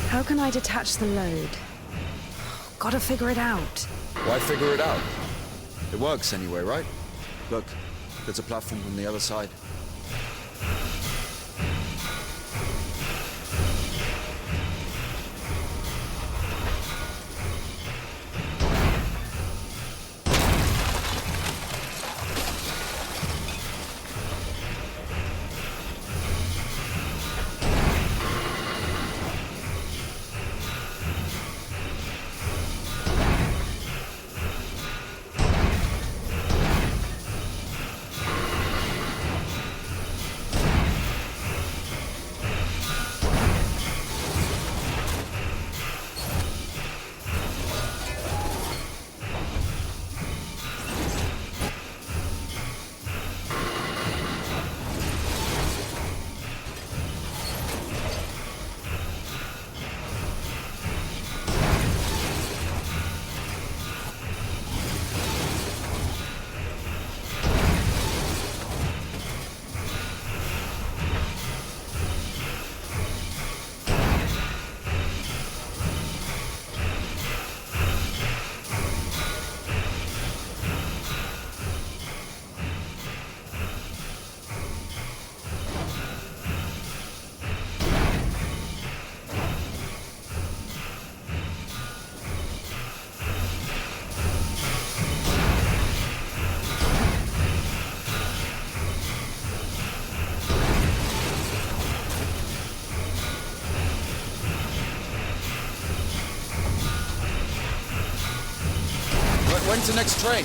How can I detach the load? Gotta figure it out. Why figure it out? It works anyway, right? Look, there's a platform on the other side. When's the next train?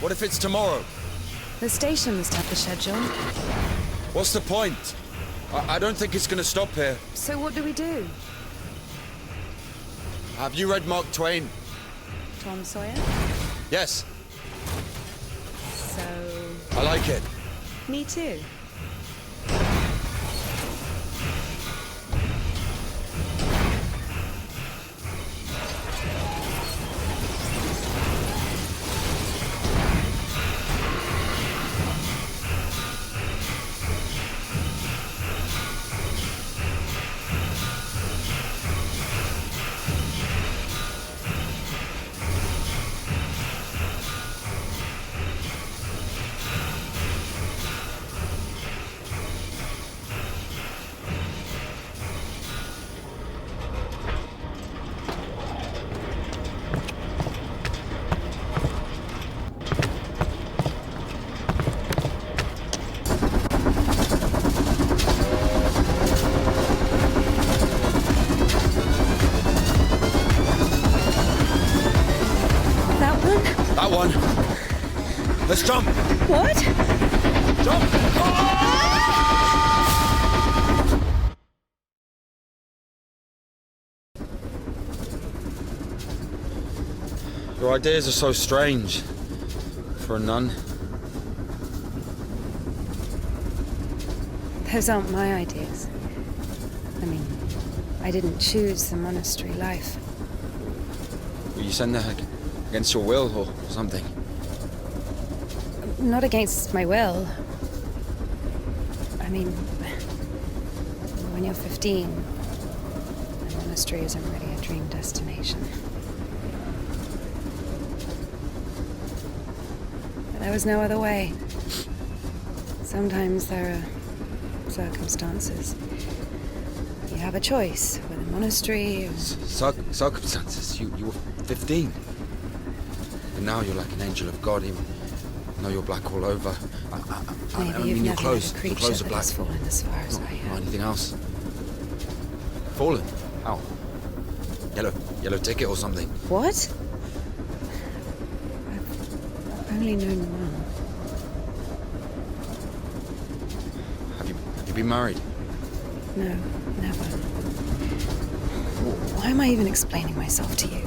What if it's tomorrow? The station must have the schedule. What's the point? I don't think it's gonna stop here. So what do we do? Have you read Mark Twain? Tom Sawyer? Yes, So... I like it. me too. That one. Let's jump. What? Jump. Your ideas are so strange for a nun. Those aren't my ideas. I mean, I didn't choose the monastery life. Were you sent there against your will or something? Not against my will. I mean, when you're 15, the monastery isn't really a dream destination. But there was no other way. Sometimes there are circumstances. You have a choice with a monastery or... Circumstances? You were 15. And now you're like an angel of God, even though you're black all over. I Maybe mean, you've your never clothes, met a your creature clothes are that black. has fallen as far as I Not have. anything else. Fallen? How? Yellow ticket or something? What? I've only known one. Have you been married? No, never. Why am I even explaining myself to you?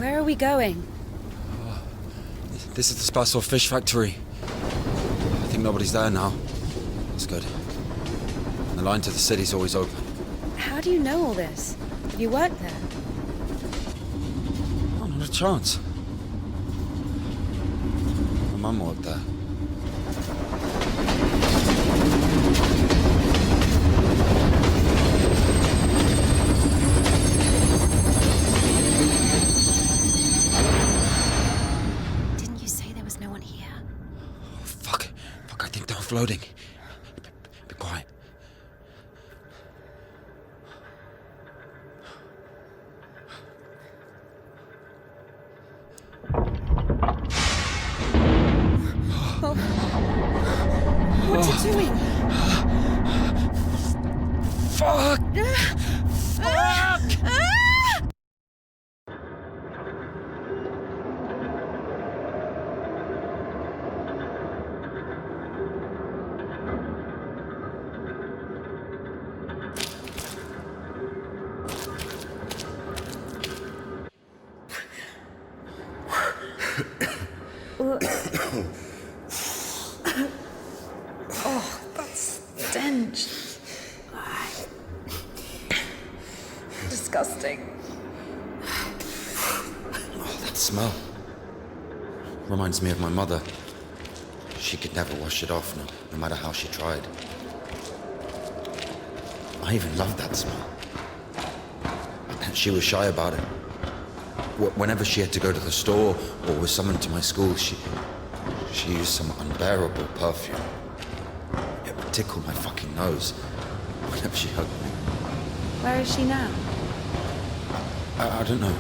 Where are we going? This is the Spasor fish factory. I think nobody's there now. That's good. And the line to the city's always open. How do you know all this? Have you worked there? Oh, not a chance. My mum worked there. Didn't you say there was no one here? Oh, fuck, I think they're offloading. Be quiet. What's it doing? Fuck! Oh, that stench. Disgusting. Oh, that smell. Reminds me of my mother. She could never wash it off, no matter how she tried. I even loved that smell. She was shy about it. Whenever she had to go to the store or was summoned to my school, she used some unbearable perfume. It would tickle my fucking nose whenever she hugged me. Where is she now? I don't know.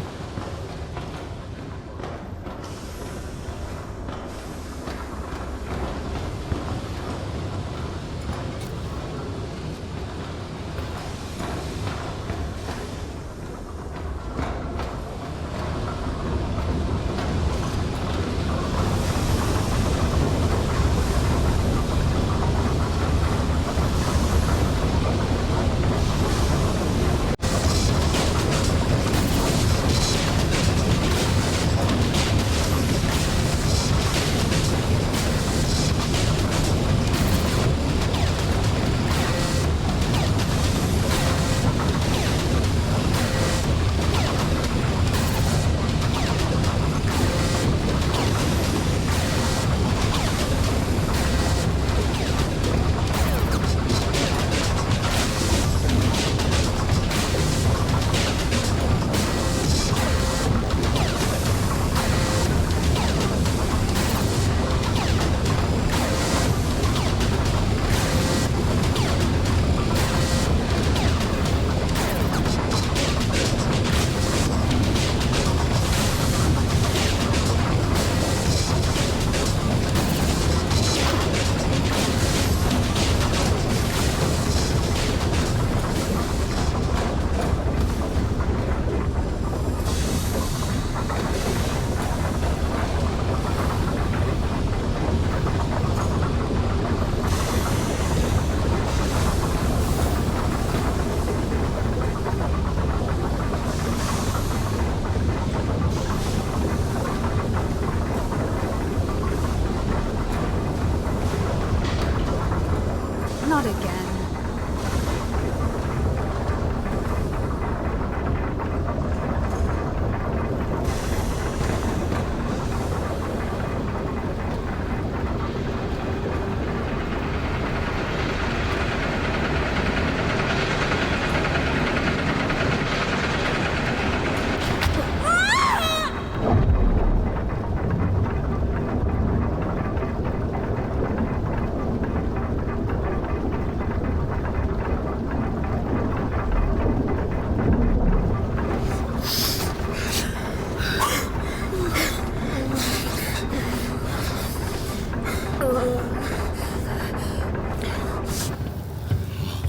Not again.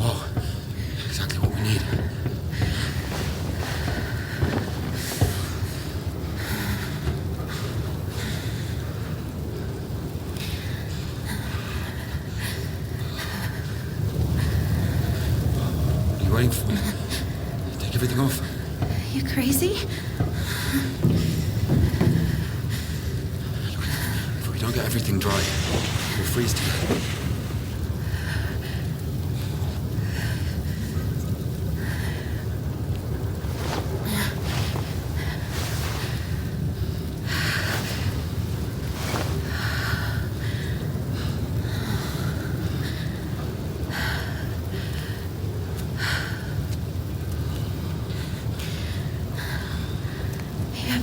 Oh, exactly what we need. What are you waiting for? Take everything off. You crazy? everything dry. We'll freeze to death.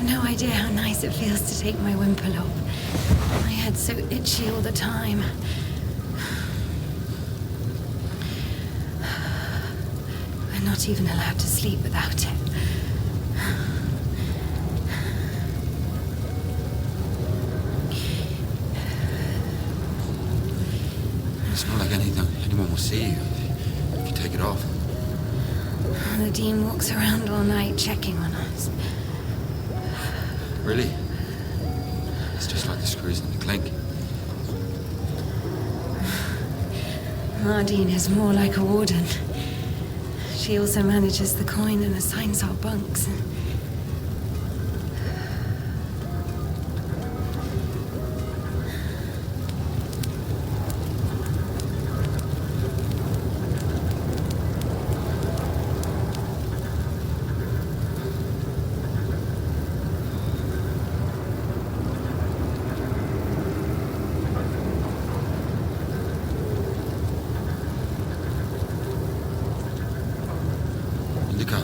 No idea how nice it feels to take my wimple off. My head's so itchy all the time. We're not even allowed to sleep without it. It's not like anyone will see you if you take it off. The Dean walks around all night checking on us. Really? It's just like the screws in the clink. Mardine is more like a warden. She also manages the coin and assigns our bunks. Indika.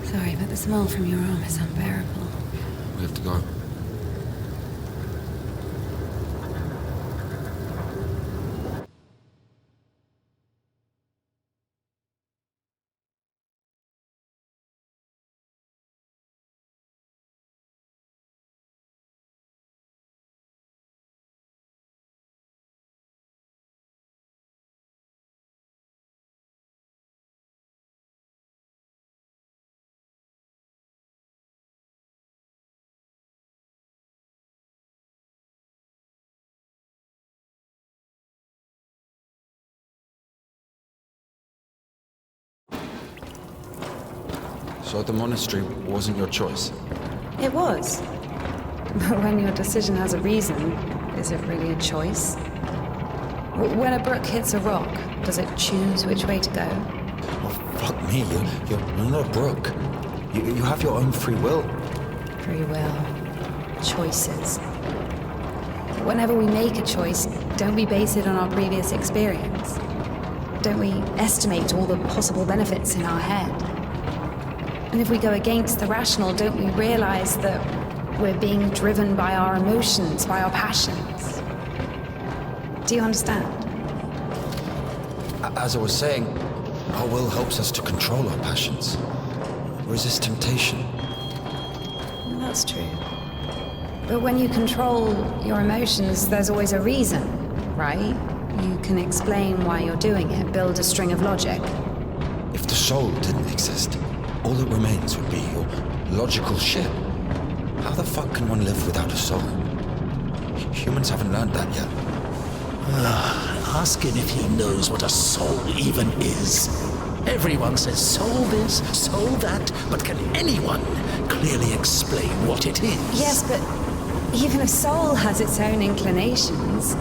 Sorry, but the smell from your arm is unbearable. We have to go. So the monastery wasn't your choice? It was. But when your decision has a reason, is it really a choice? When a brook hits a rock, does it choose which way to go? Oh, fuck me, you're not a brook. You have your own free will. Free will. Choices. Whenever we make a choice, don't we base it on our previous experience? Don't we estimate all the possible benefits in our head? And if we go against the rational, don't we realize that we're being driven by our emotions, by our passions? Do you understand? As I was saying, our will helps us to control our passions. Resist temptation. That's true. But when you control your emotions, there's always a reason, right? You can explain why you're doing it, build a string of logic. If the soul didn't exist, all that remains would be your logical shit. How the fuck can one live without a soul? Humans haven't learned that yet. Ask him if he knows what a soul even is. Everyone says soul this, soul that, but can anyone clearly explain what it is? Yes, but even a soul has its own inclinations.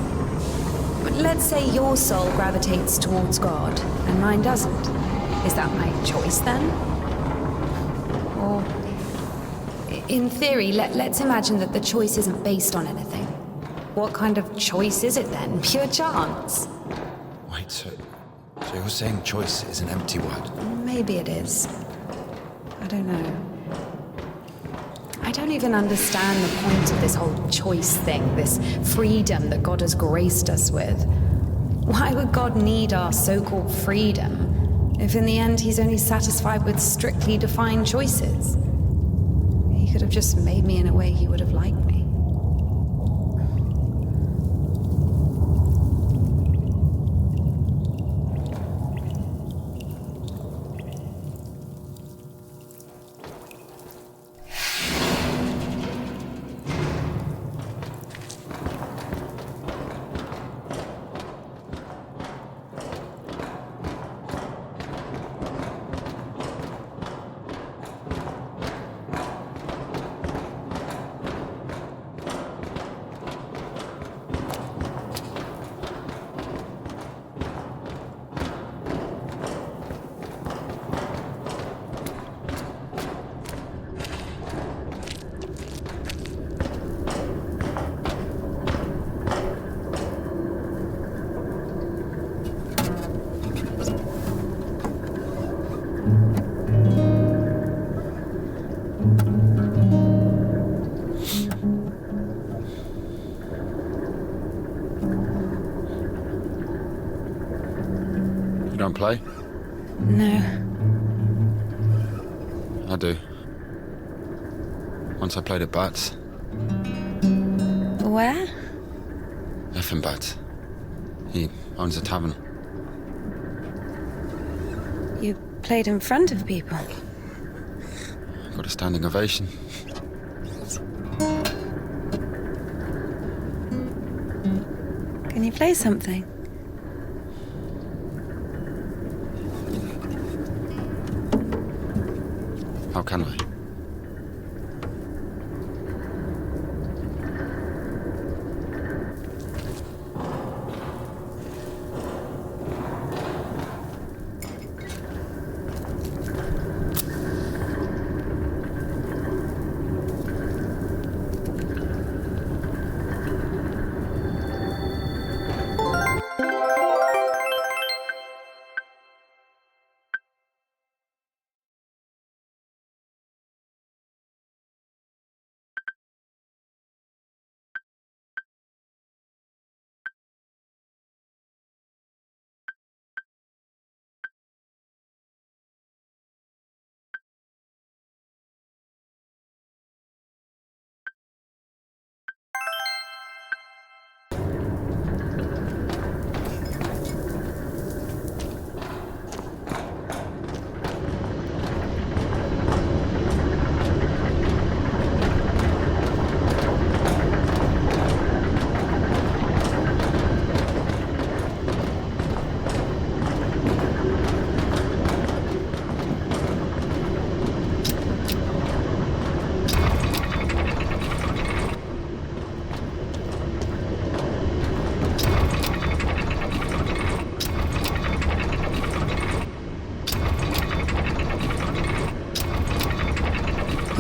But let's say your soul gravitates towards God, and mine doesn't. Is that my choice then? Or, in theory, let's imagine that the choice isn't based on anything. What kind of choice is it then? Pure chance? Wait, so you're saying choice is an empty word? Maybe it is. I don't know. I don't even understand the point of this whole choice thing, this freedom that God has graced us with. Why would God need our so-called freedom if in the end he's only satisfied with strictly defined choices? He could have just made me in a way he would have liked me. don't play? No. I do. Once I played at Bats. Where? Effin Bats. He owns a tavern. You played in front of people. Got a standing ovation. Can you play something? How can I?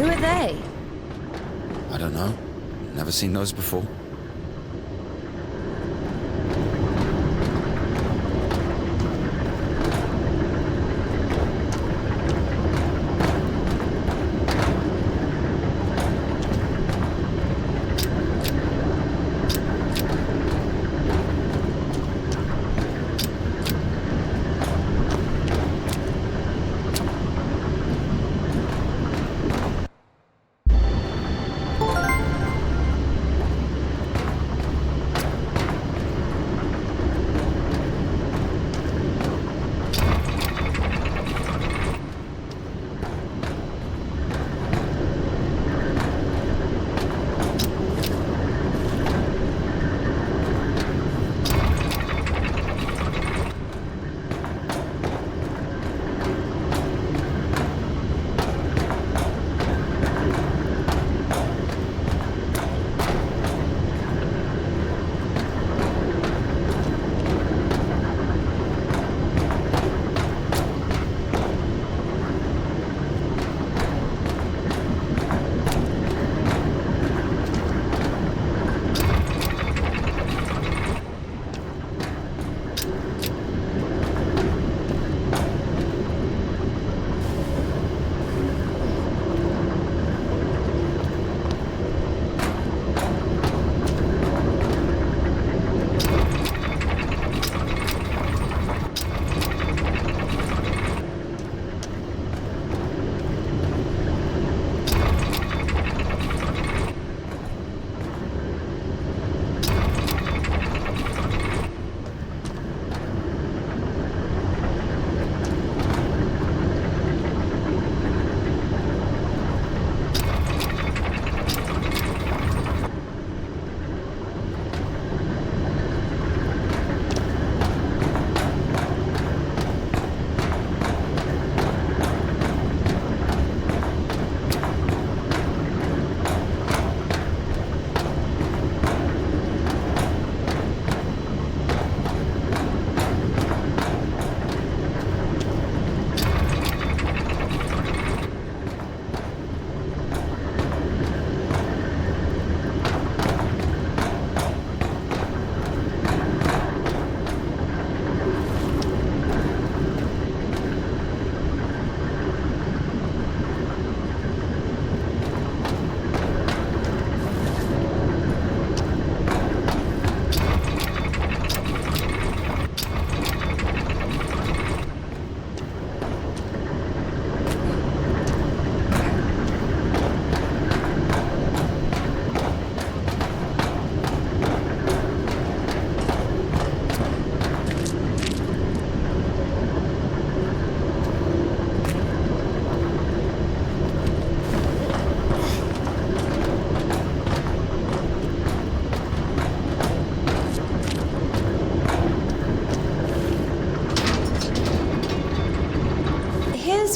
Who are they? I don't know. Never seen those before.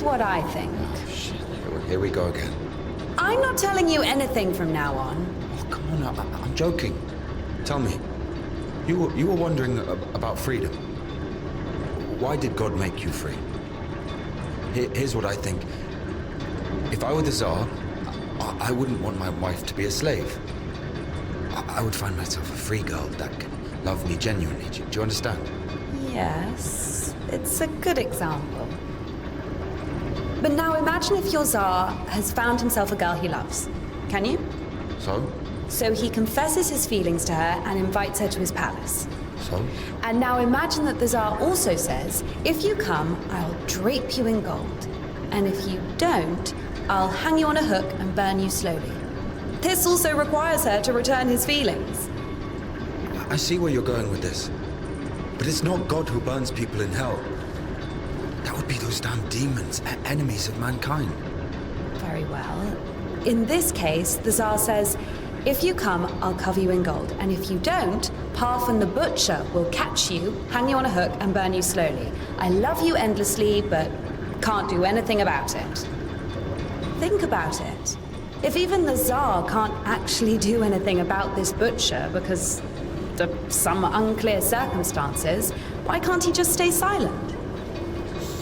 what I think. Shit, here we go again. I'm not telling you anything from now on. Oh, come on, I'm joking. Tell me, you were wondering about freedom. Why did God make you free? Here's what I think. If I were the Tsar, I wouldn't want my wife to be a slave. I would find myself a free girl that could love me genuinely. Do you understand? Yes, it's a good example. But now imagine if your Tsar has found himself a girl he loves. Can you? So? So he confesses his feelings to her and invites her to his palace. So? And now imagine that the Tsar also says, if you come, I'll drape you in gold. And if you don't, I'll hang you on a hook and burn you slowly. This also requires her to return his feelings. I see where you're going with this. But it's not God who burns people in hell. That would be those damn demons, enemies of mankind. Very well. In this case, the Tsar says, if you come, I'll cover you in gold. And if you don't, Parfin the Butcher will catch you, hang you on a hook, and burn you slowly. I love you endlessly, but can't do anything about it. Think about it. If even the Tsar can't actually do anything about this butcher because of some unclear circumstances, why can't he just stay silent?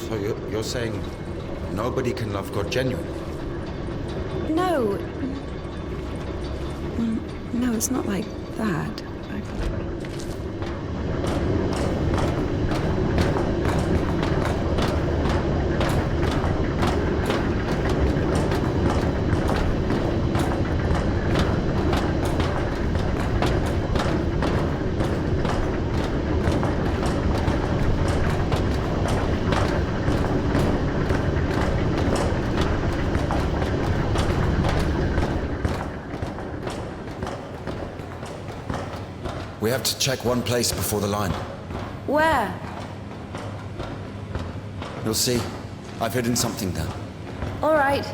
So you're saying nobody can love God genuinely? No. No, it's not like that. We have to check one place before the line. Where? You'll see. I've hidden something there. All right.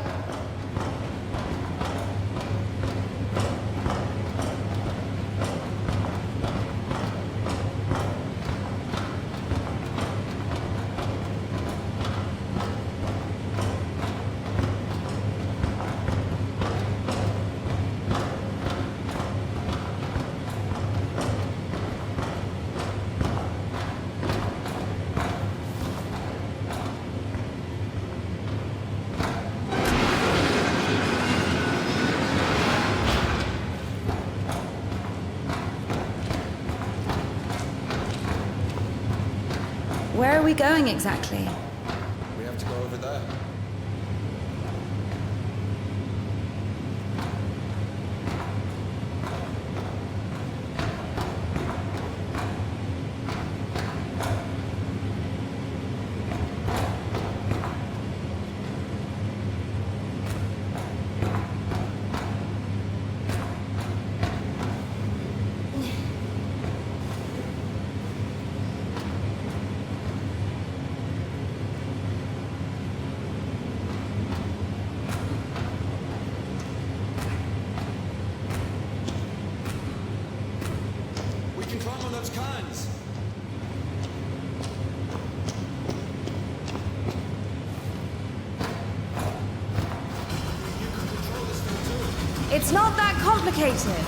Where are we going exactly? We have to go over there. We can climb on those cans. You can control this thing too. It's not that complicated.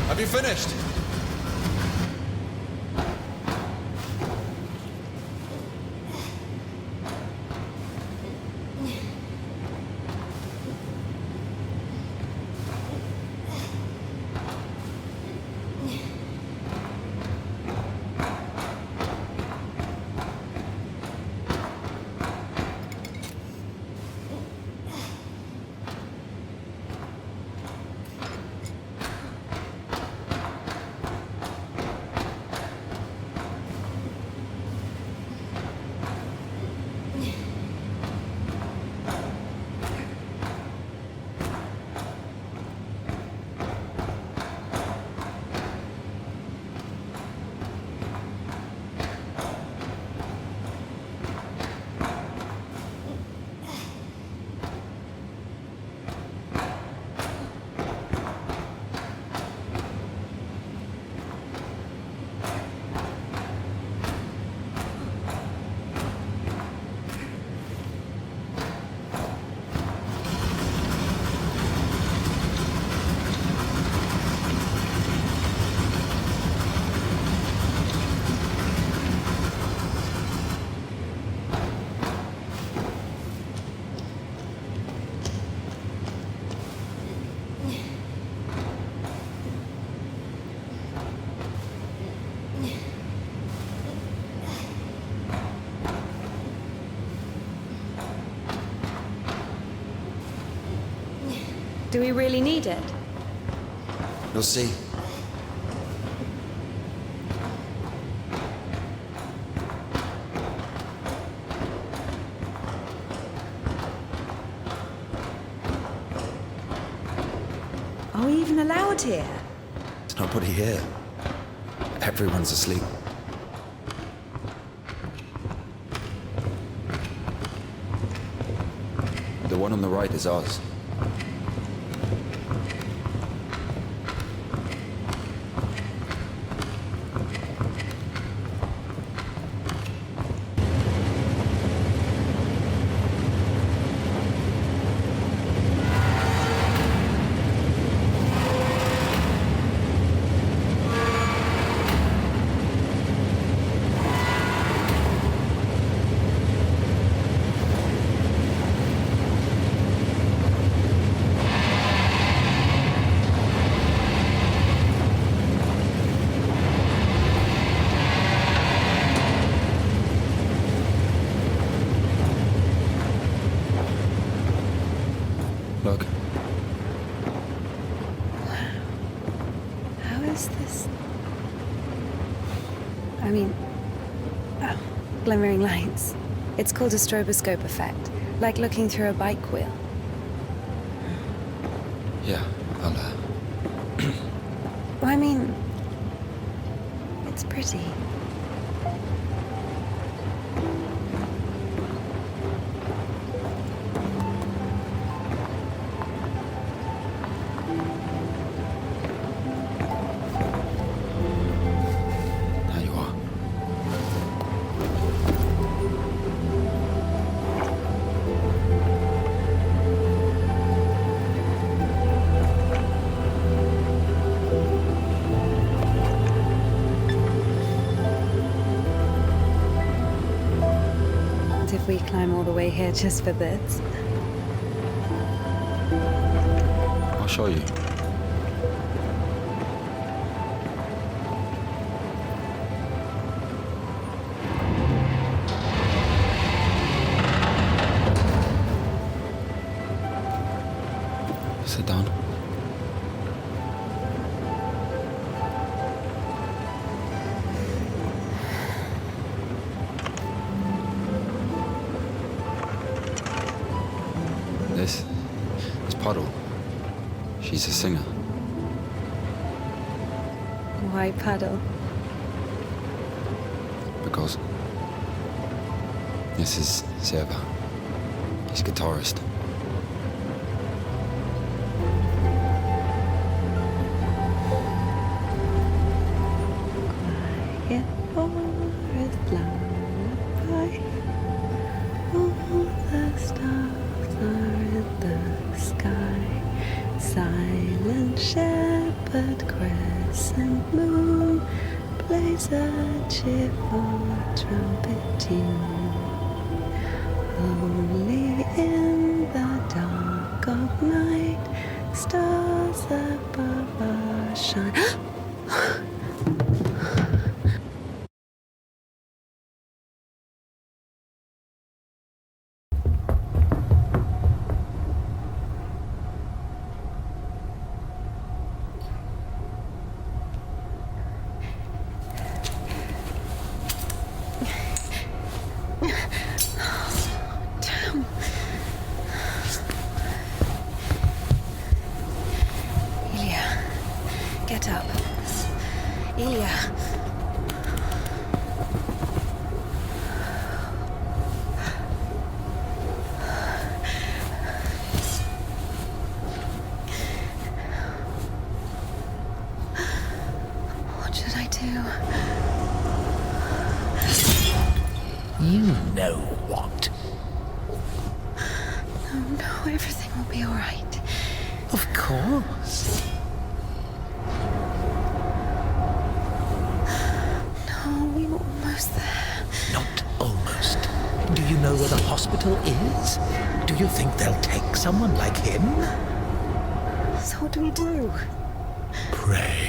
Have you finished? Do we really need it? You'll see. Are we even allowed here? There's nobody here. Everyone's asleep. The one on the right is ours. Look. How is this? I mean, glimmering lights. It's called a stroboscope effect, like looking through a bike wheel. Yeah, I'll, Well, I mean, it's pretty. There you are. Did we climb all the way here just for this? I'll show you. Sit down. This Puddle. She's a singer. Why Puddle? Because this is Seva. He's guitarist. Quiet forest lullaby. All the stars are in the sky. Silent shepherd, crescent moon plays a cheerful trumpet tune. Only in the dark of night, stars above us shine. Damn. Ilya, get up. Ilya. What should I do? You know what? No, everything will be all right. Of course. No, we were almost there. Not almost. Do you know where the hospital is? Do you think they'll take someone like him? So what do we do? Pray?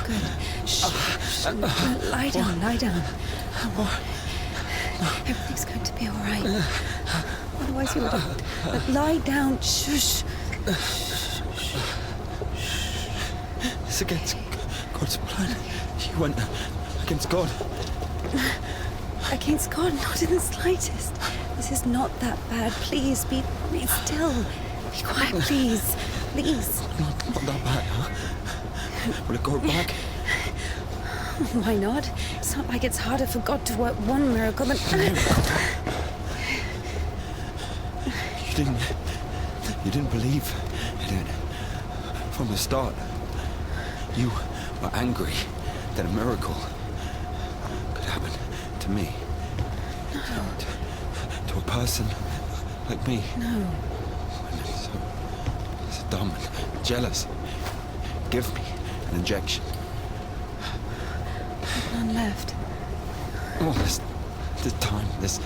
good. Shh. Lie down, lie down. Everything's going to be all right. Otherwise you would have... Lie down. Shush. It's against God's plan. You went against God. Against God? Not in the slightest. This is not that bad. Please, be still. Be quiet, please. Please. Not that bad, huh? Will it go back? Why not? It's not like it's harder for God to work one miracle than... You didn't believe in it from the start. You were angry that a miracle could happen to me. No. To a person like me. No. So dumb and jealous. Give me an injection. None left. All this time, this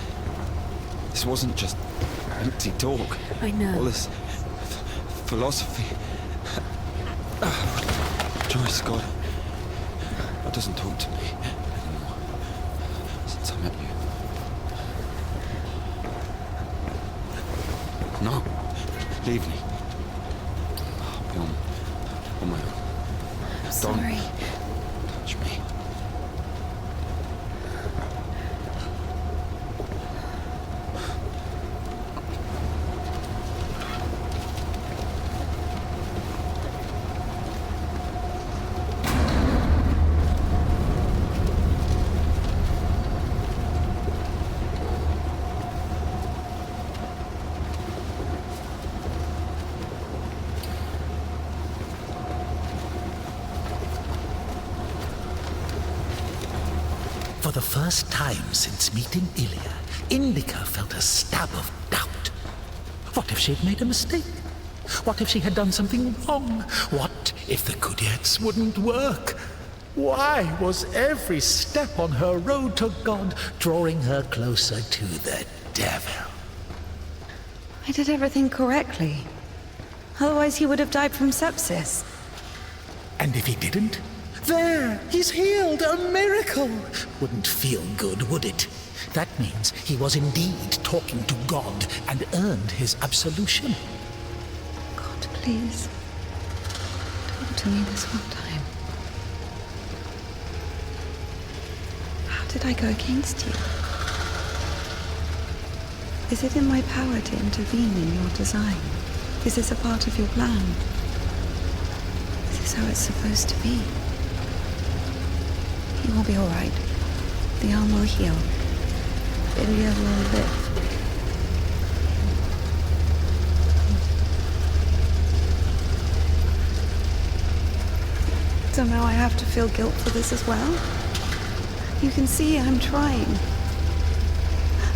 wasn't just empty talk. I know. All this philosophy. Joyce, God doesn't talk to me anymore since I met you. No, leave me. I'll be on my own. I'm sorry. Don't touch me. For the first time since meeting Ilya, Indika felt a stab of doubt. What if she'd made a mistake? What if she had done something wrong? What if the Kudyets wouldn't work? Why was every step on her road to God drawing her closer to the devil? I did everything correctly. Otherwise he would have died from sepsis. And if he didn't? There! He's healed! A miracle! Wouldn't feel good, would it? That means he was indeed talking to God and earned his absolution. God, please. Talk to me this one time. How did I go against you? Is it in my power to intervene in your design? Is this a part of your plan? Is this how it's supposed to be? You will be all right. The arm will heal. Ilya will live. So now I have to feel guilt for this as well? You can see I'm trying.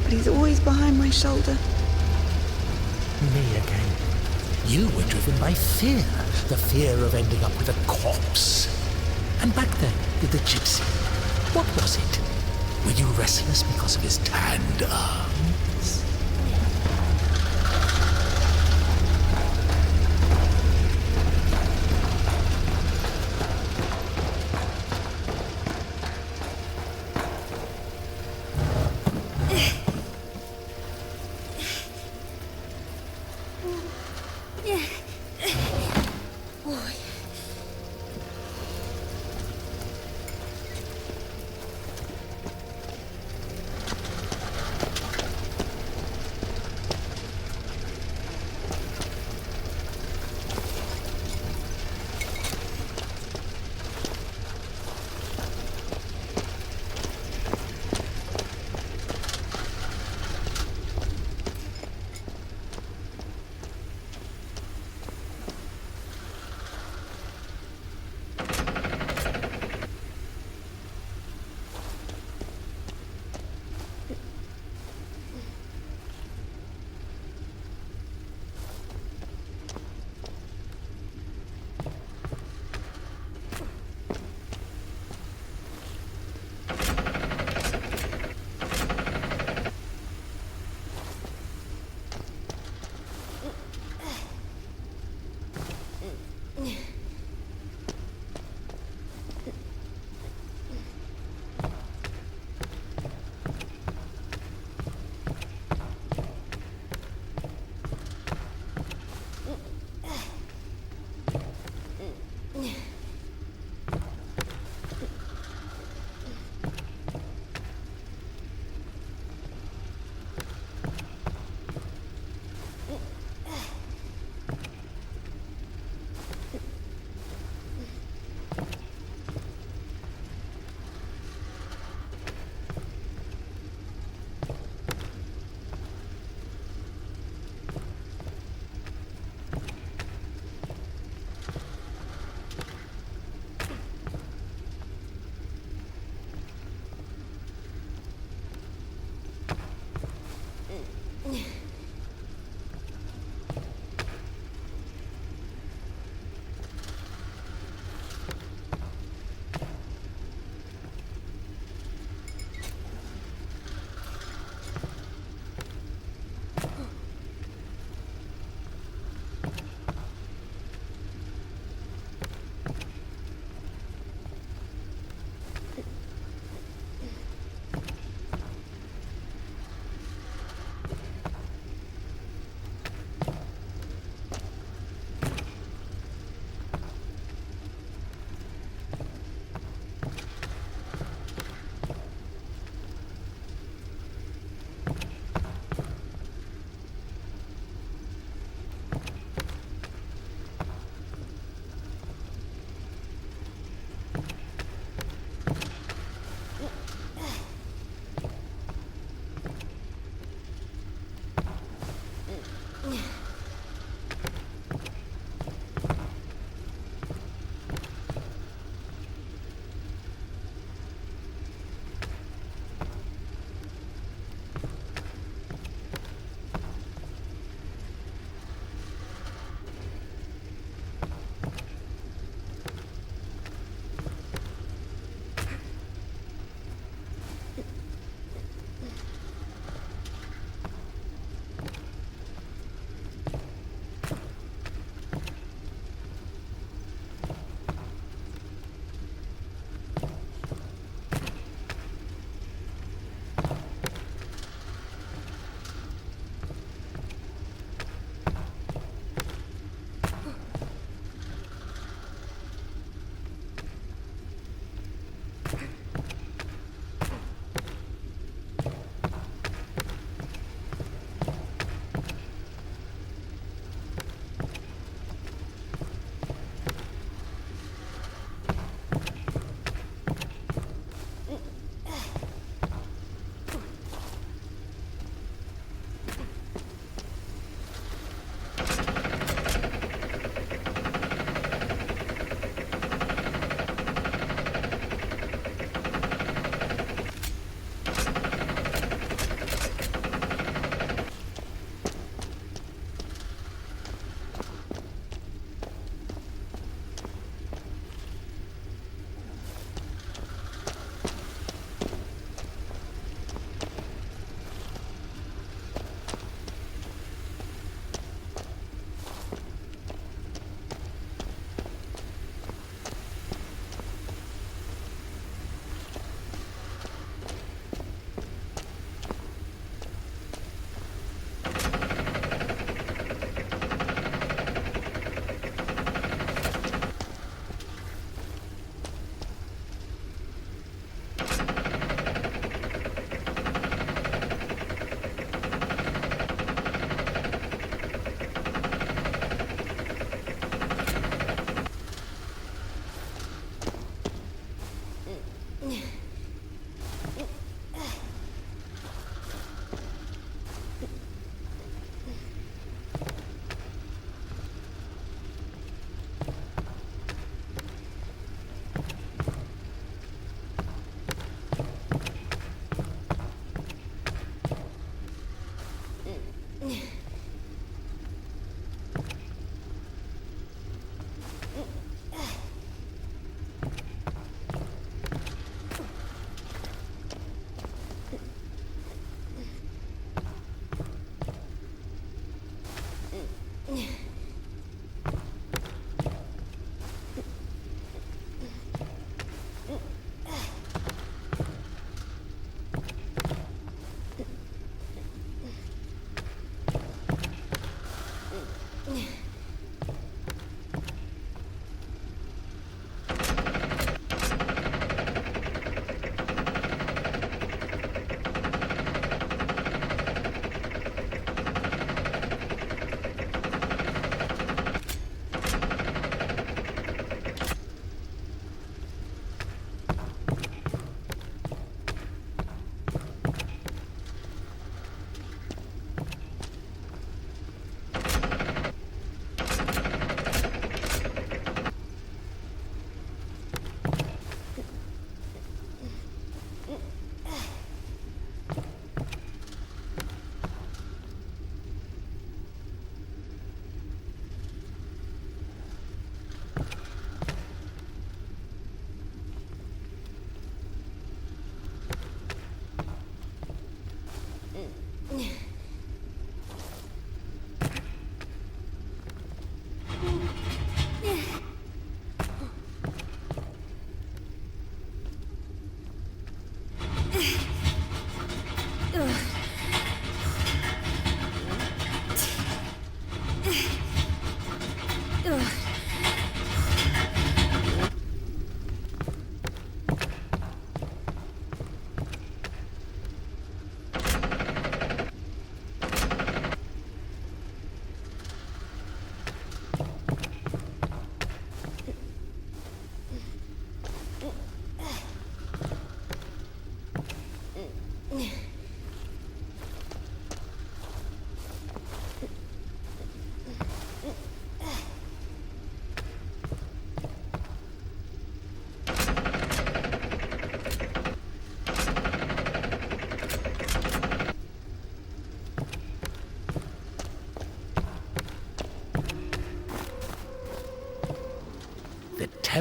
But he's always behind my shoulder. Me again. You were driven by fear. The fear of ending up with a corpse. And back then, with the gypsy, what was it? Were you restless because of his tanned arms?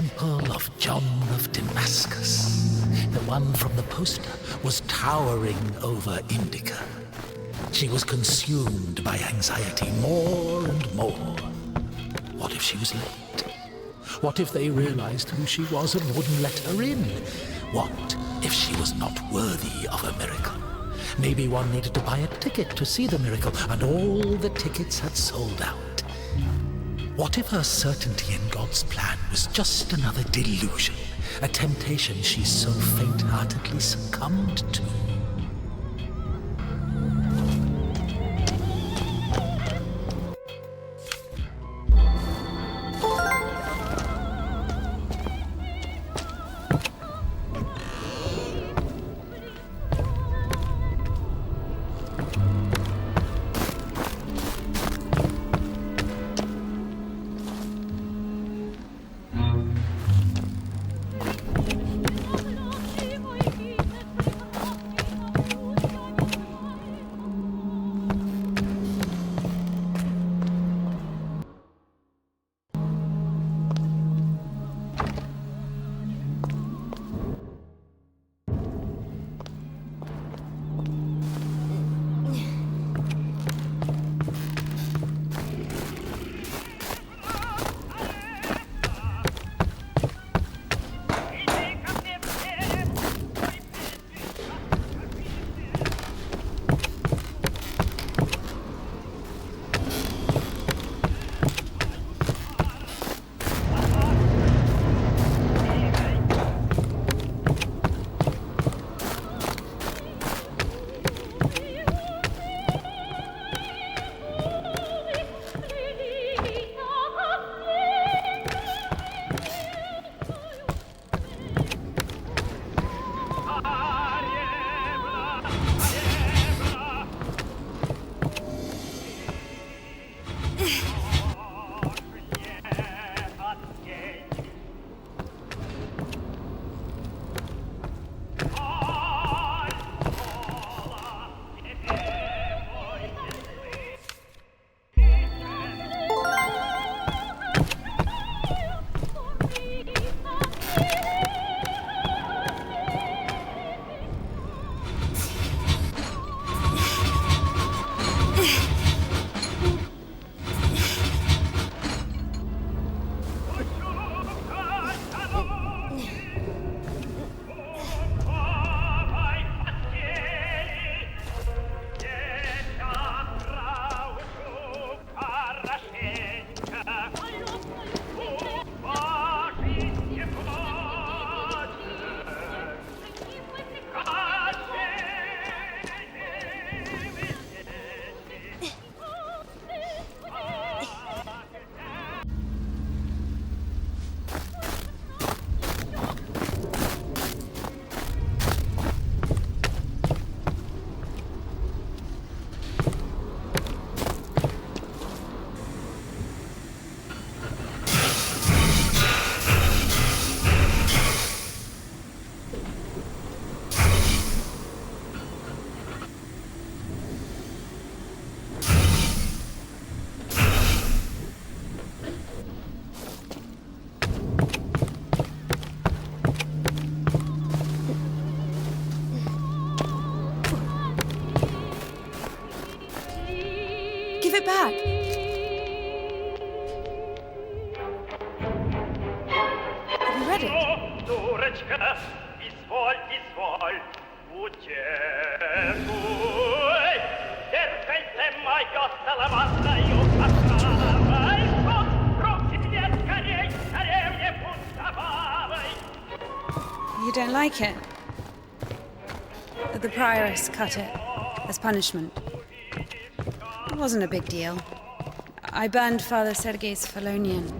temple of John of Damascus. The one from the poster was towering over Indika. She was consumed by anxiety more and more. What if she was late? What if they realized who she was and wouldn't let her in? What if she was not worthy of a miracle? Maybe one needed to buy a ticket to see the miracle, and all the tickets had sold out. What if her certainty in God's plan was just another delusion, a temptation she so faint-heartedly succumbed to? Give it back. Have you read it? You don't like it? The prioress cut it as punishment. It wasn't a big deal. I burned Father Sergei's Felonian.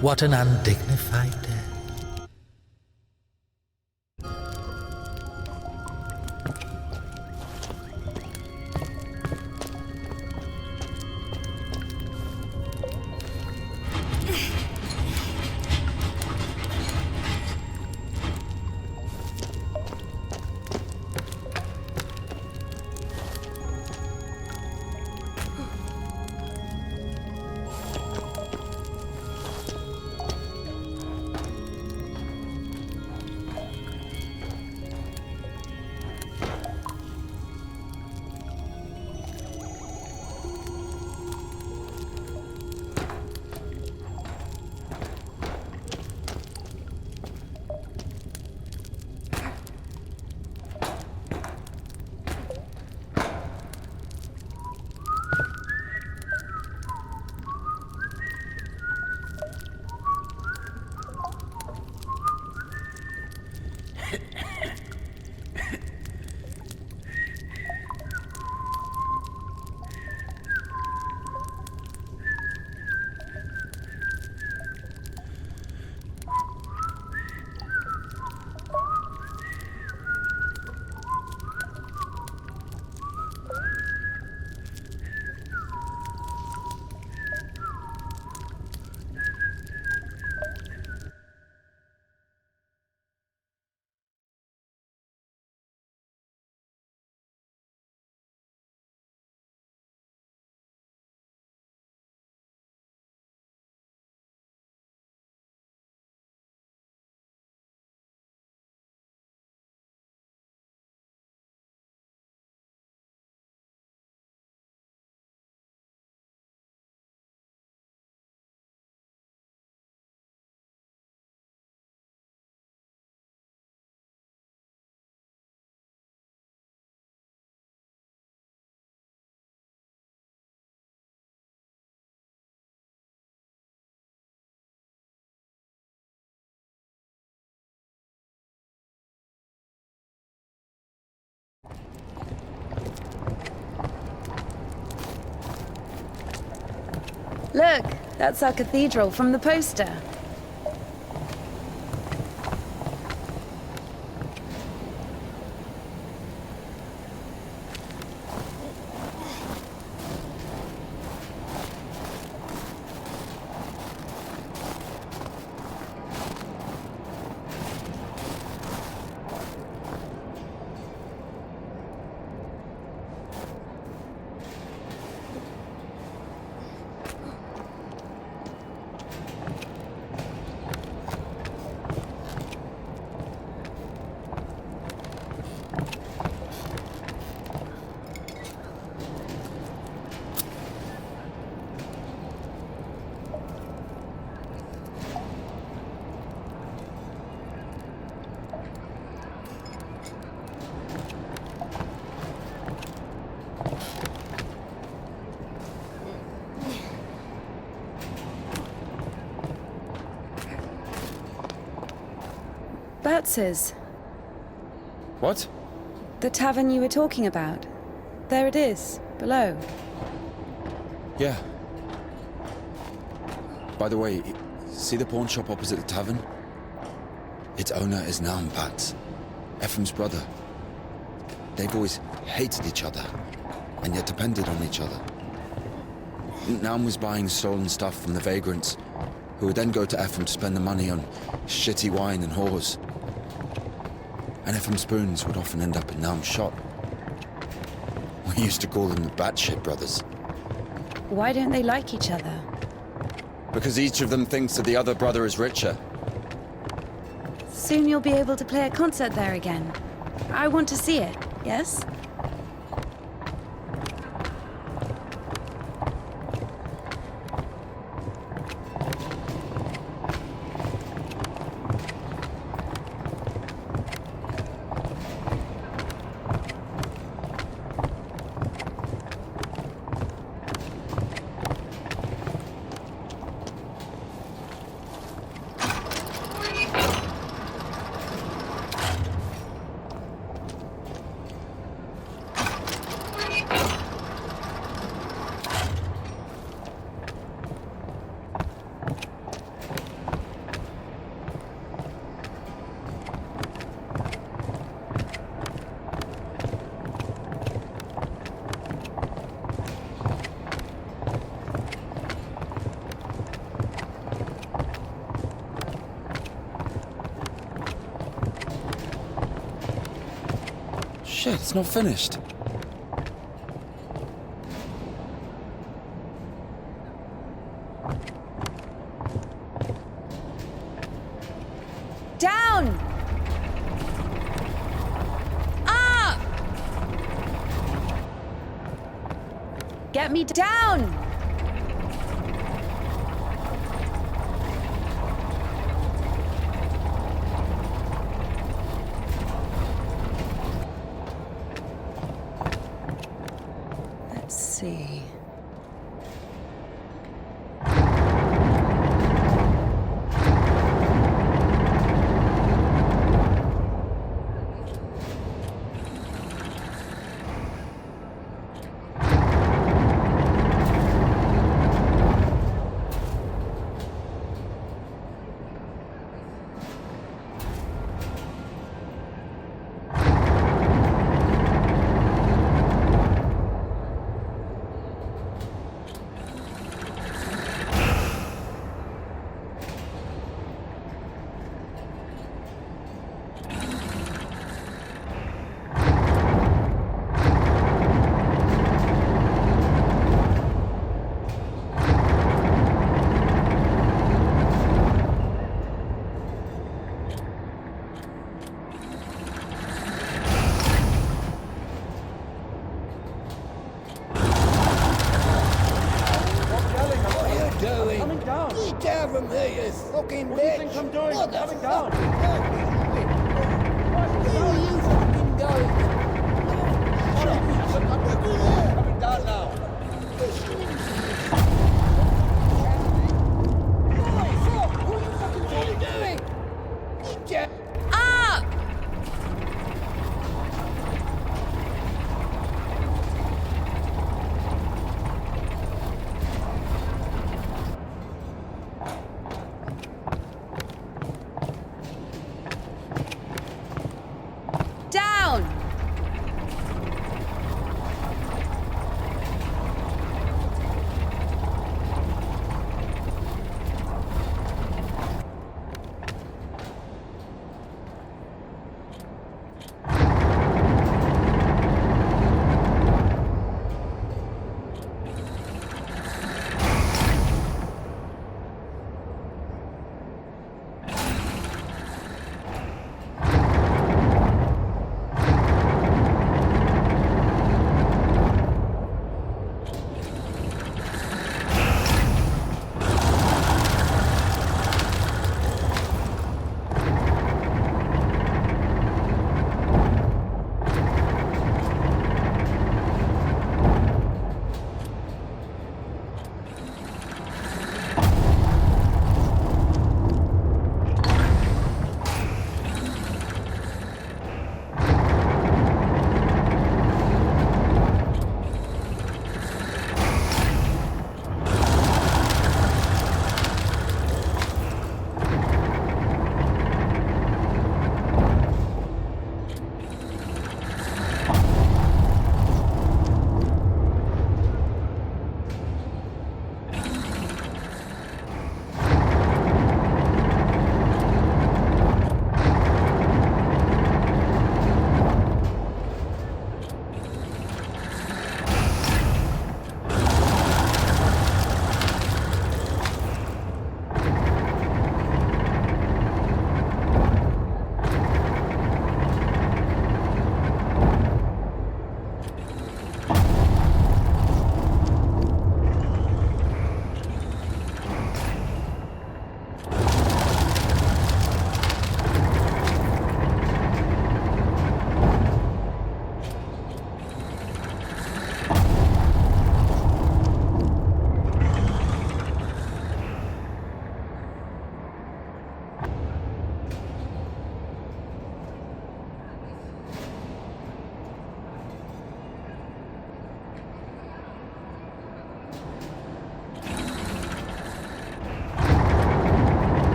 What an undignified death. Look, that's our cathedral from the poster. Batz's. What? The tavern you were talking about. There it is, below. Yeah. By the way, see the pawn shop opposite the tavern? Its owner is Naum Batz, Ephraim's brother. They've always hated each other, and yet depended on each other. Naum was buying stolen stuff from the vagrants, who would then go to Ephraim to spend the money on shitty wine and whores. And Ephraim's spoons would often end up in Naum's shop. We used to call them the Batshit brothers. Why don't they like each other? Because each of them thinks that the other brother is richer. Soon you'll be able to play a concert there again. I want to see it, yes? Shit, it's not finished. Down! Up! Get me down! Let's see. Down!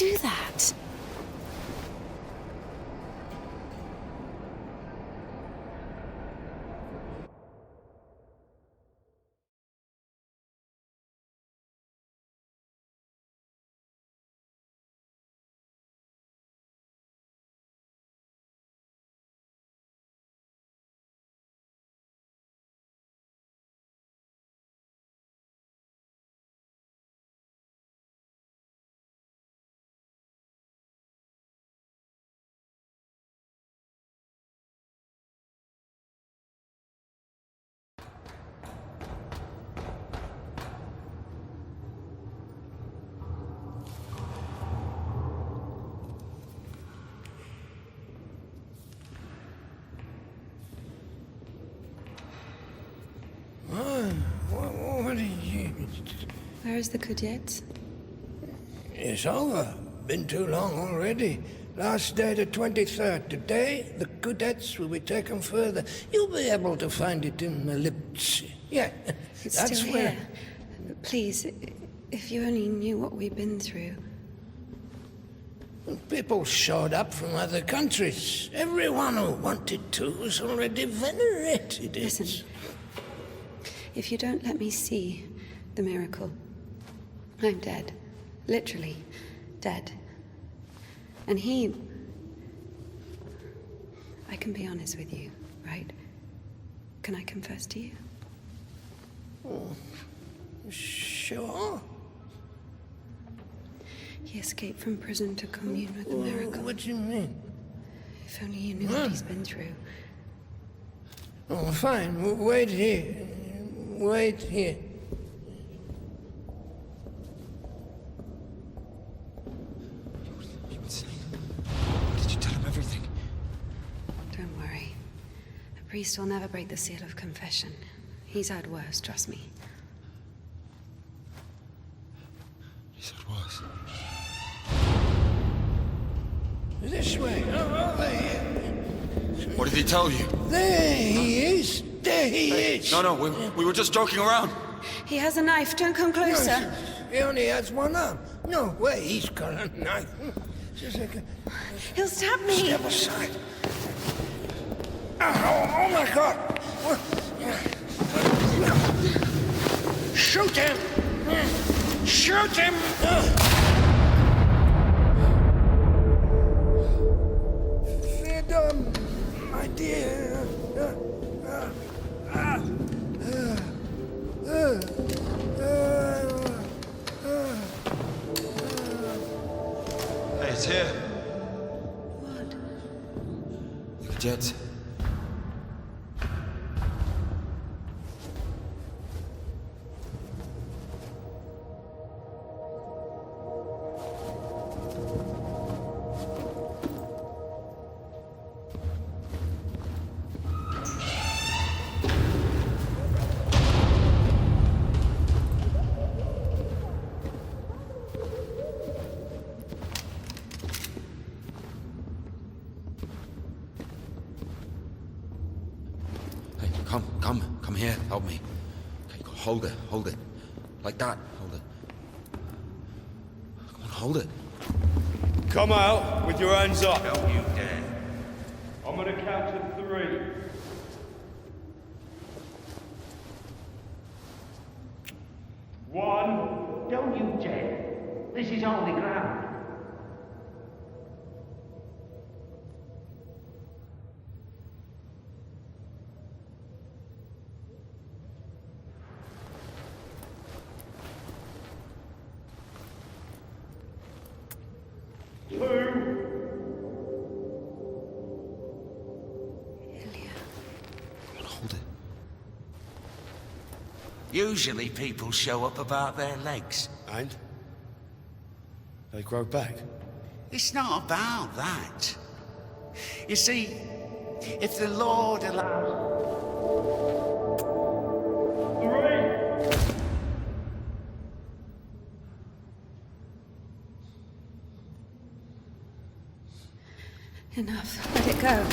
do that? What is it? Where is the Kudets? It's over. Been too long already. Last day the 23rd. Today, the Kudets will be taken further. You'll be able to find it in the Lips. Yeah, It's that's still where. here. Please, if you only knew what we've been through. People showed up from other countries. Everyone who wanted to was already venerated it. Listen, if you don't let me see the miracle, I'm dead. Literally dead. And I can be honest with you, right? Can I confess to you? Oh, sure. He escaped from prison to commune with the miracle. What do you mean? If only you knew what he's been through. Oh, fine. Wait here. Wait here. Did you tell him everything? Don't worry. A priest will never break the seal of confession. He's had worse, trust me. He said was. This way. Over here. What did he tell you? There he is. There he is. No, we were just joking around. He has a knife. Don't come closer. No, he only has one arm. No way, he's got a knife. Just like He'll stab me. Step aside. Oh my God! Shoot him! Shoot him! Freedom, my dear. Hey, it's here. What? The Jets. Hey, come here, help me. Okay, hold it. Like that, hold it. Come on, hold it. Come out with your hands up. Don't you dare. I'm gonna count to 3. One. Don't you dare. This is holy ground. Hold it. Usually people show up about their legs. And? They grow back. It's not about that. You see, if the Lord allows... 3. Enough. Let it go.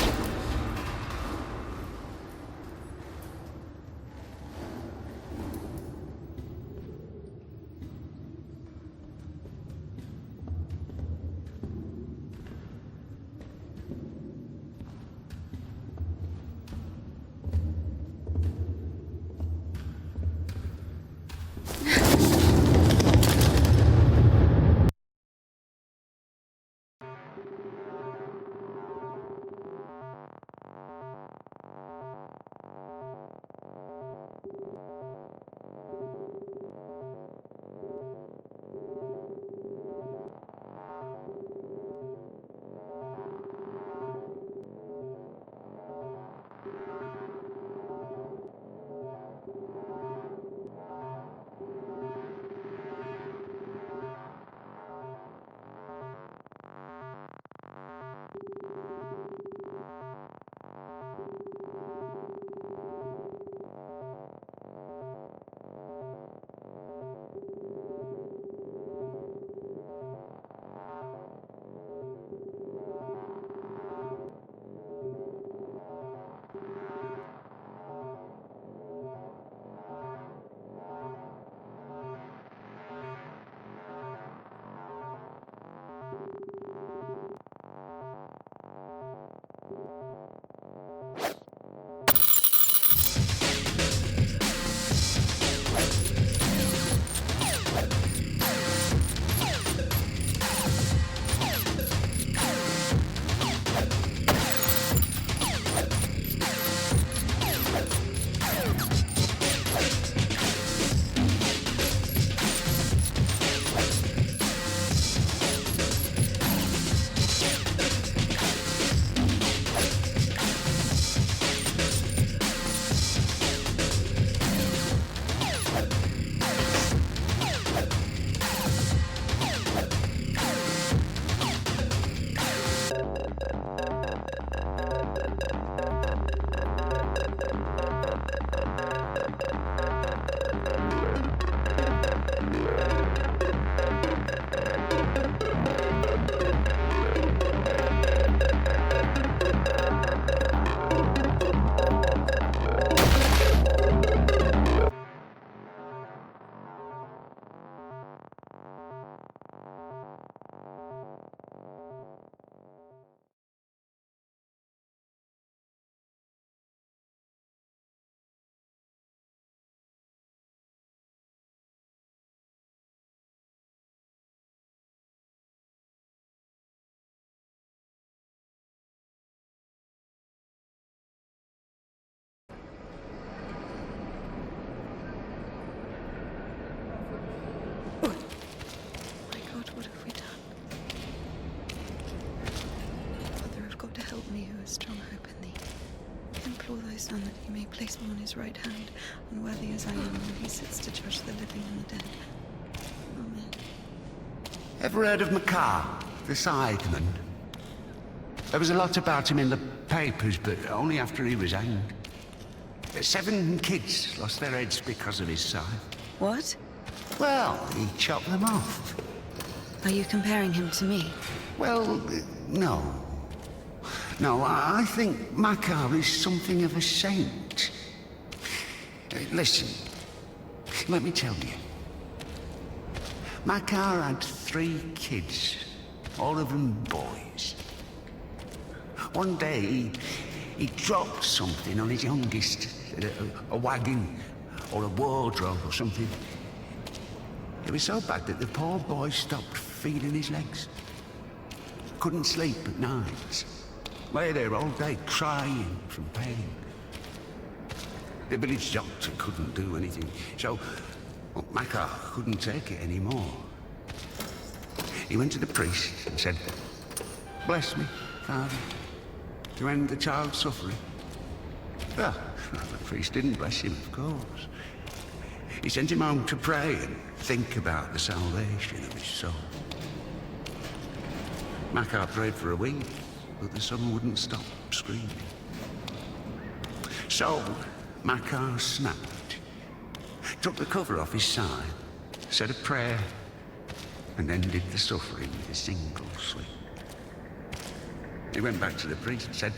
implore thy Son that he may place me on his right hand, unworthy as I am when he sits to judge the living and the dead. Amen. Ever heard of Makar, the Scytheman? There was a lot about him in the papers, but only after he was hanged. 7 kids lost their heads because of his scythe. What? Well, he chopped them off. Are you comparing him to me? Well, no. No, I think Makar is something of a saint. Listen, let me tell you. Makar had 3 kids, all of them boys. One day, he dropped something on his youngest, a wagon or a wardrobe or something. It was so bad that the poor boy stopped feeding his legs. Couldn't sleep at night. Lay there all day crying from pain. The village doctor couldn't do anything, so Makar couldn't take it anymore. He went to the priest and said, "Bless me, Father, to end the child's suffering." Well, the priest didn't bless him, of course. He sent him home to pray and think about the salvation of his soul. Makar prayed for a week, but the son wouldn't stop screaming. So Makar snapped, took the cover off his side, said a prayer, and ended the suffering with a single sweep. He went back to the priest and said,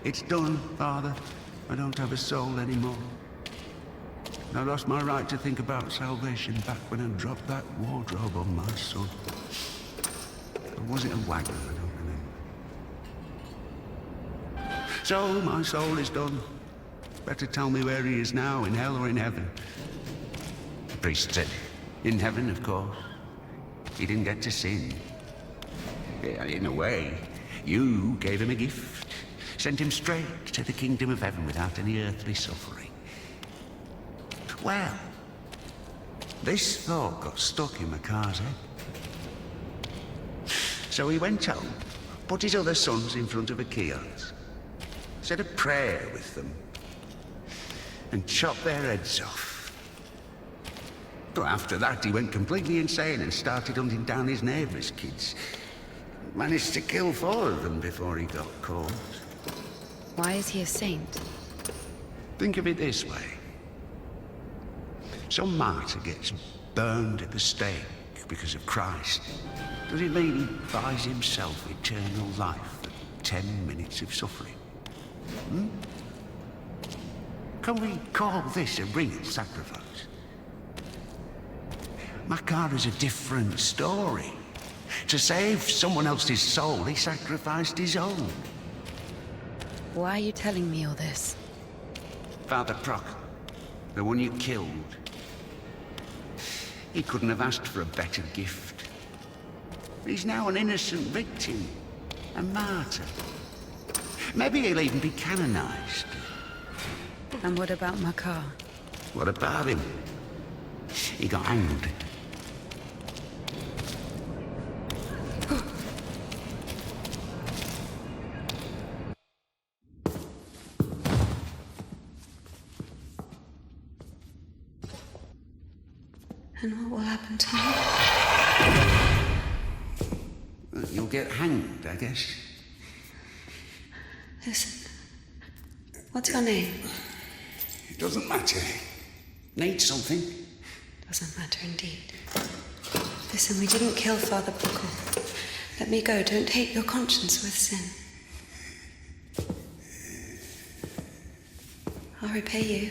"It's done, Father. I don't have a soul anymore. I lost my right to think about salvation back when I dropped that wardrobe on my son. Or was it a wagon? I don't remember. So my soul is done. Better tell me where he is now, in hell or in heaven." The priest said, "In heaven, of course. He didn't get to sin. Yeah, in a way, you gave him a gift. Sent him straight to the kingdom of heaven without any earthly suffering." Well, this thought got stuck in Makar's head. So he went home, put his other sons in front of a kiosk, said a prayer with them, and chopped their heads off. But after that, he went completely insane and started hunting down his neighbours' kids. Managed to kill 4 of them before he got caught. Why is he a saint? Think of it this way. Some martyr gets burned at the stake because of Christ. Does it mean he buys himself eternal life for 10 minutes of suffering? Can we call this a real sacrifice? Makar is a different story. To save someone else's soul, he sacrificed his own. Why are you telling me all this? Father Proc, the one you killed, he couldn't have asked for a better gift. He's now an innocent victim, a martyr. Maybe he'll even be canonized. And what about Makar? What about him? He got hanged. And what will happen to me? You'll get hanged, I guess. Listen, what's your name? It doesn't matter. Need something? Doesn't matter indeed. Listen, we didn't kill Father Buckle. Let me go. Don't hate your conscience with sin. I'll repay you.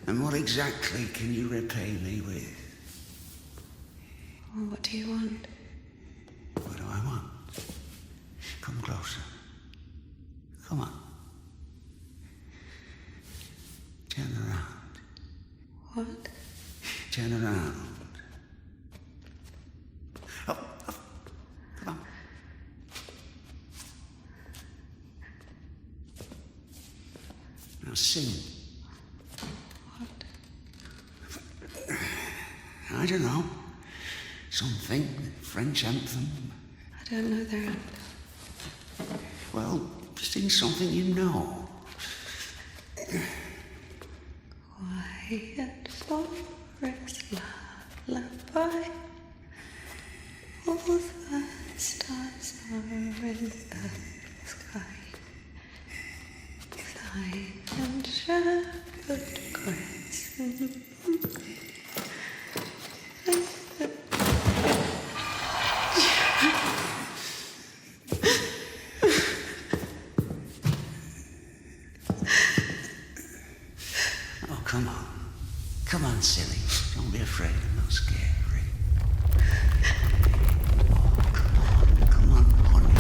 And what exactly can you repay me with? Well, what do you want? What do I want? Come closer. Come on. Turn around. What? Turn around. Up, up. Come on. Now sing. I don't know. Something. French anthem. I don't know their anthem. well, sing something you know. Quiet forest lullaby. All the stars are in the sky. Thine and shepherd grace. Oh, come on. Come on, silly. Don't be afraid. I'm not scary. Oh, come on, honey.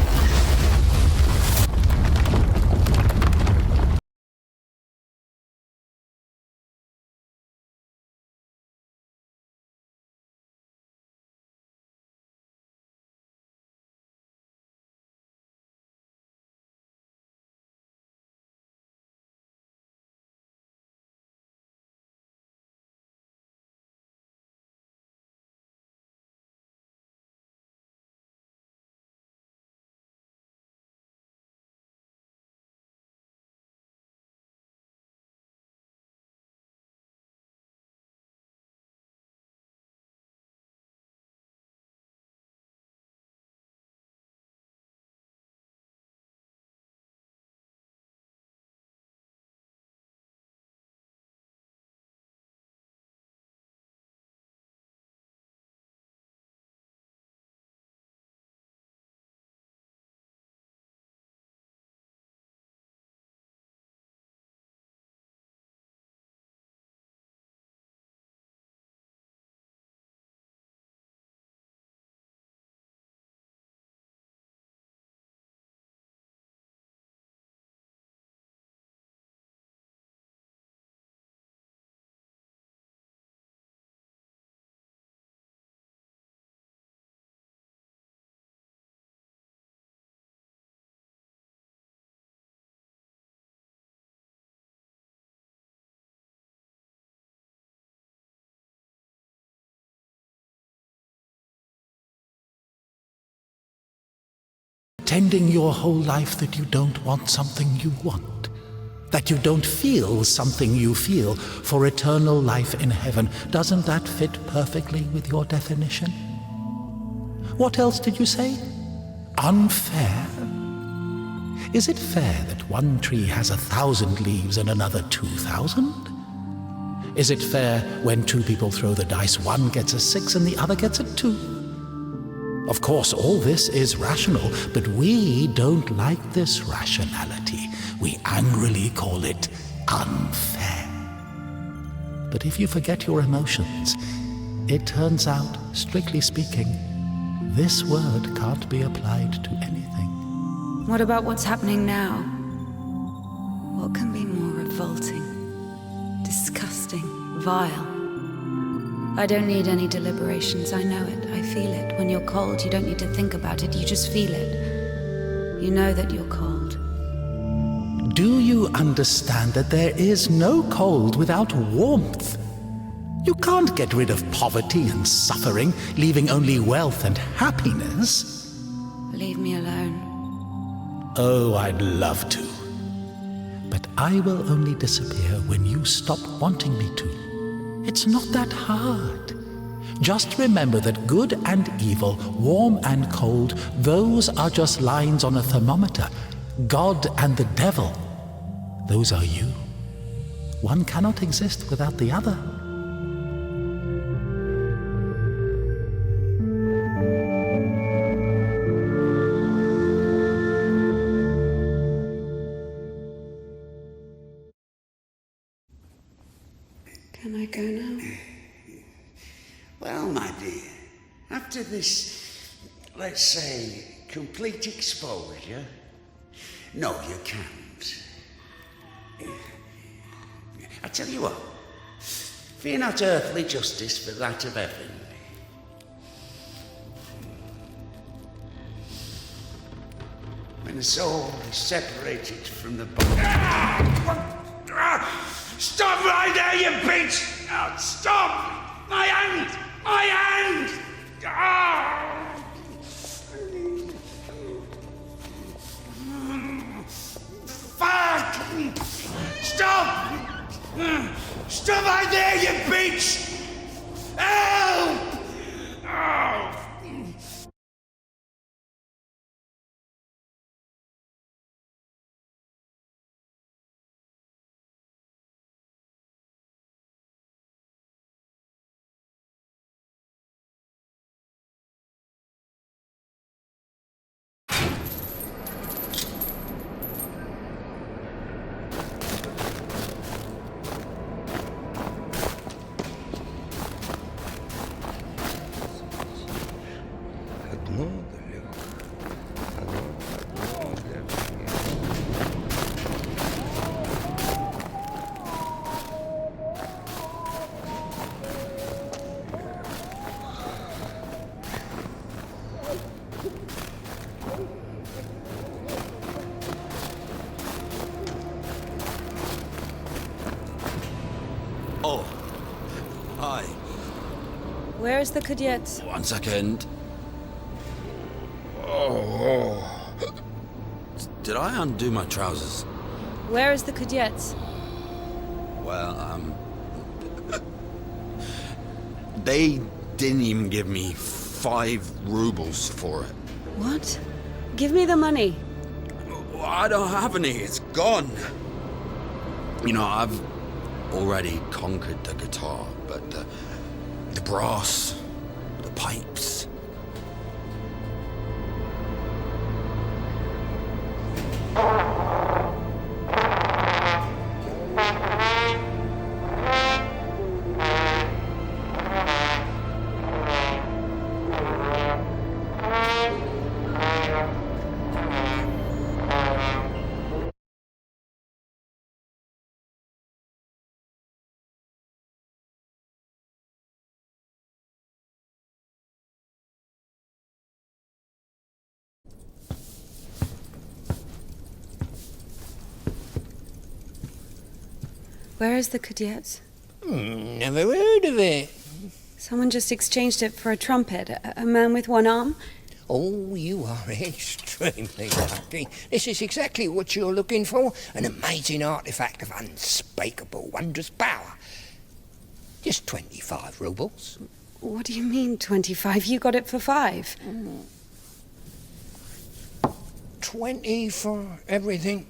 Pretending your whole life that you don't want something you want, that you don't feel something you feel for eternal life in heaven. Doesn't that fit perfectly with your definition? What else did you say? Unfair? Is it fair that one tree has 1,000 leaves and another 2,000? Is it fair when two people throw the dice, one gets a 6 and the other gets a 2? Of course, all this is rational, but we don't like this rationality. We angrily call it unfair. But if you forget your emotions, it turns out, strictly speaking, this word can't be applied to anything. What about what's happening now? What can be more revolting, disgusting, vile? I don't need any deliberations, I know it, I feel it. When you're cold, you don't need to think about it, you just feel it. You know that you're cold. Do you understand that there is no cold without warmth? You can't get rid of poverty and suffering, leaving only wealth and happiness. Leave me alone. Oh, I'd love to. But I will only disappear when you stop wanting me to. It's not that hard. Just remember that good and evil, warm and cold, those are just lines on a thermometer. God and the devil, those are you. One cannot exist without the other. Can I go now? Well, my dear, after this, let's say, complete exposure, no, you can't. I tell you what, fear not earthly justice for that of heaven. When the soul is separated from the body... Stop right there, you bitch! Oh, stop! My hand! My hand! Ah! Stop right there, you bitch! Help! Oh. Oh. Hi. Where is the cadet? 1 second. Oh. Did I undo my trousers? Where is the cadet? Well, they didn't even give me 5 rubles for it. What? Give me the money. I don't have any, it's gone. You know, I've already conquered the guitar, but the brass, the pipes. Where is the cadet? Never heard of it. Someone just exchanged it for a trumpet. A man with one arm? Oh, you are extremely lucky. This is exactly what you're looking for. An amazing artifact of unspeakable wondrous power. Just 25 rubles. What do you mean, 25? You got it for 5. 20 for everything.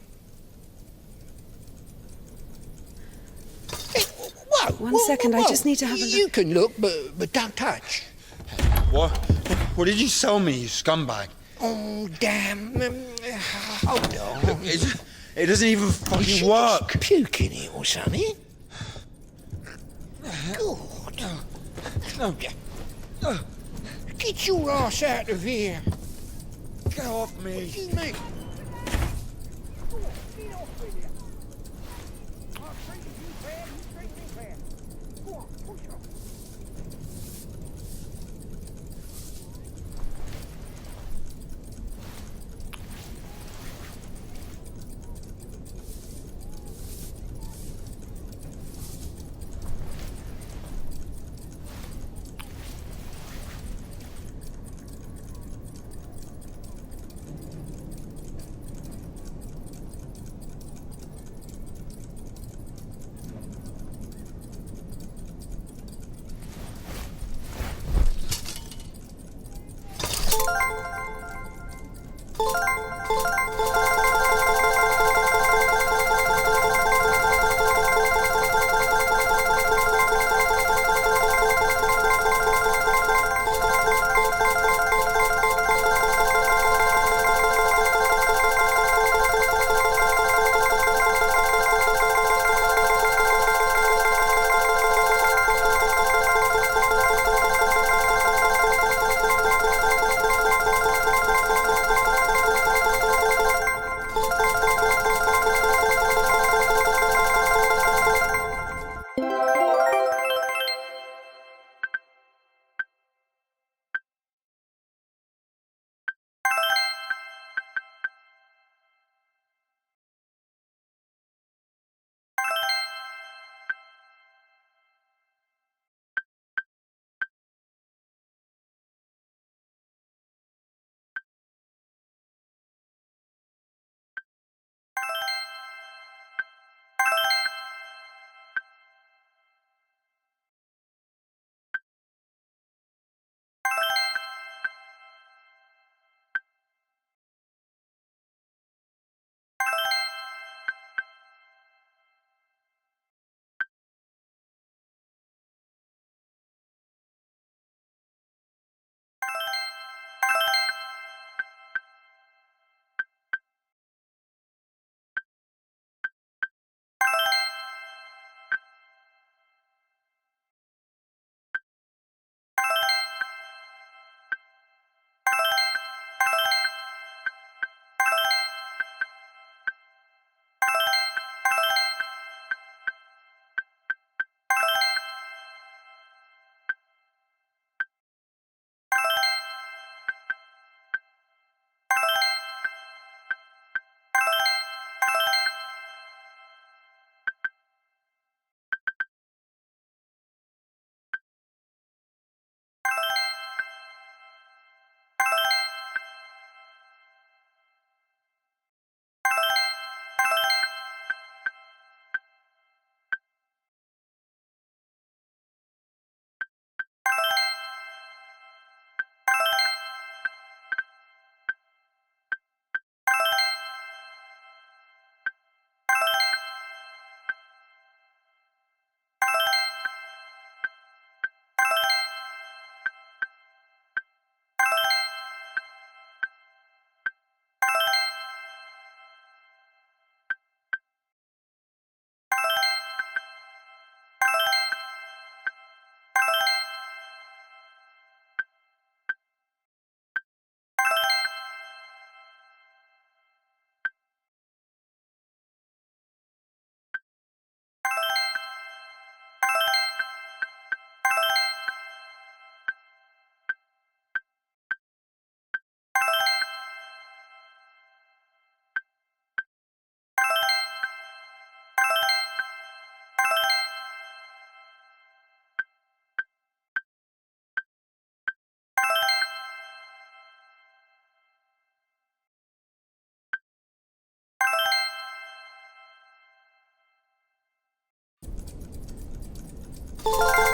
Whoa, One second, I just need to have a look. You can look, but don't touch. What? What did you sell me, you scumbag? Oh, damn. Hold on. It doesn't even fucking work. Just puke in it or something. Good. Get your ass out of here. Get off me. What do you mean? you.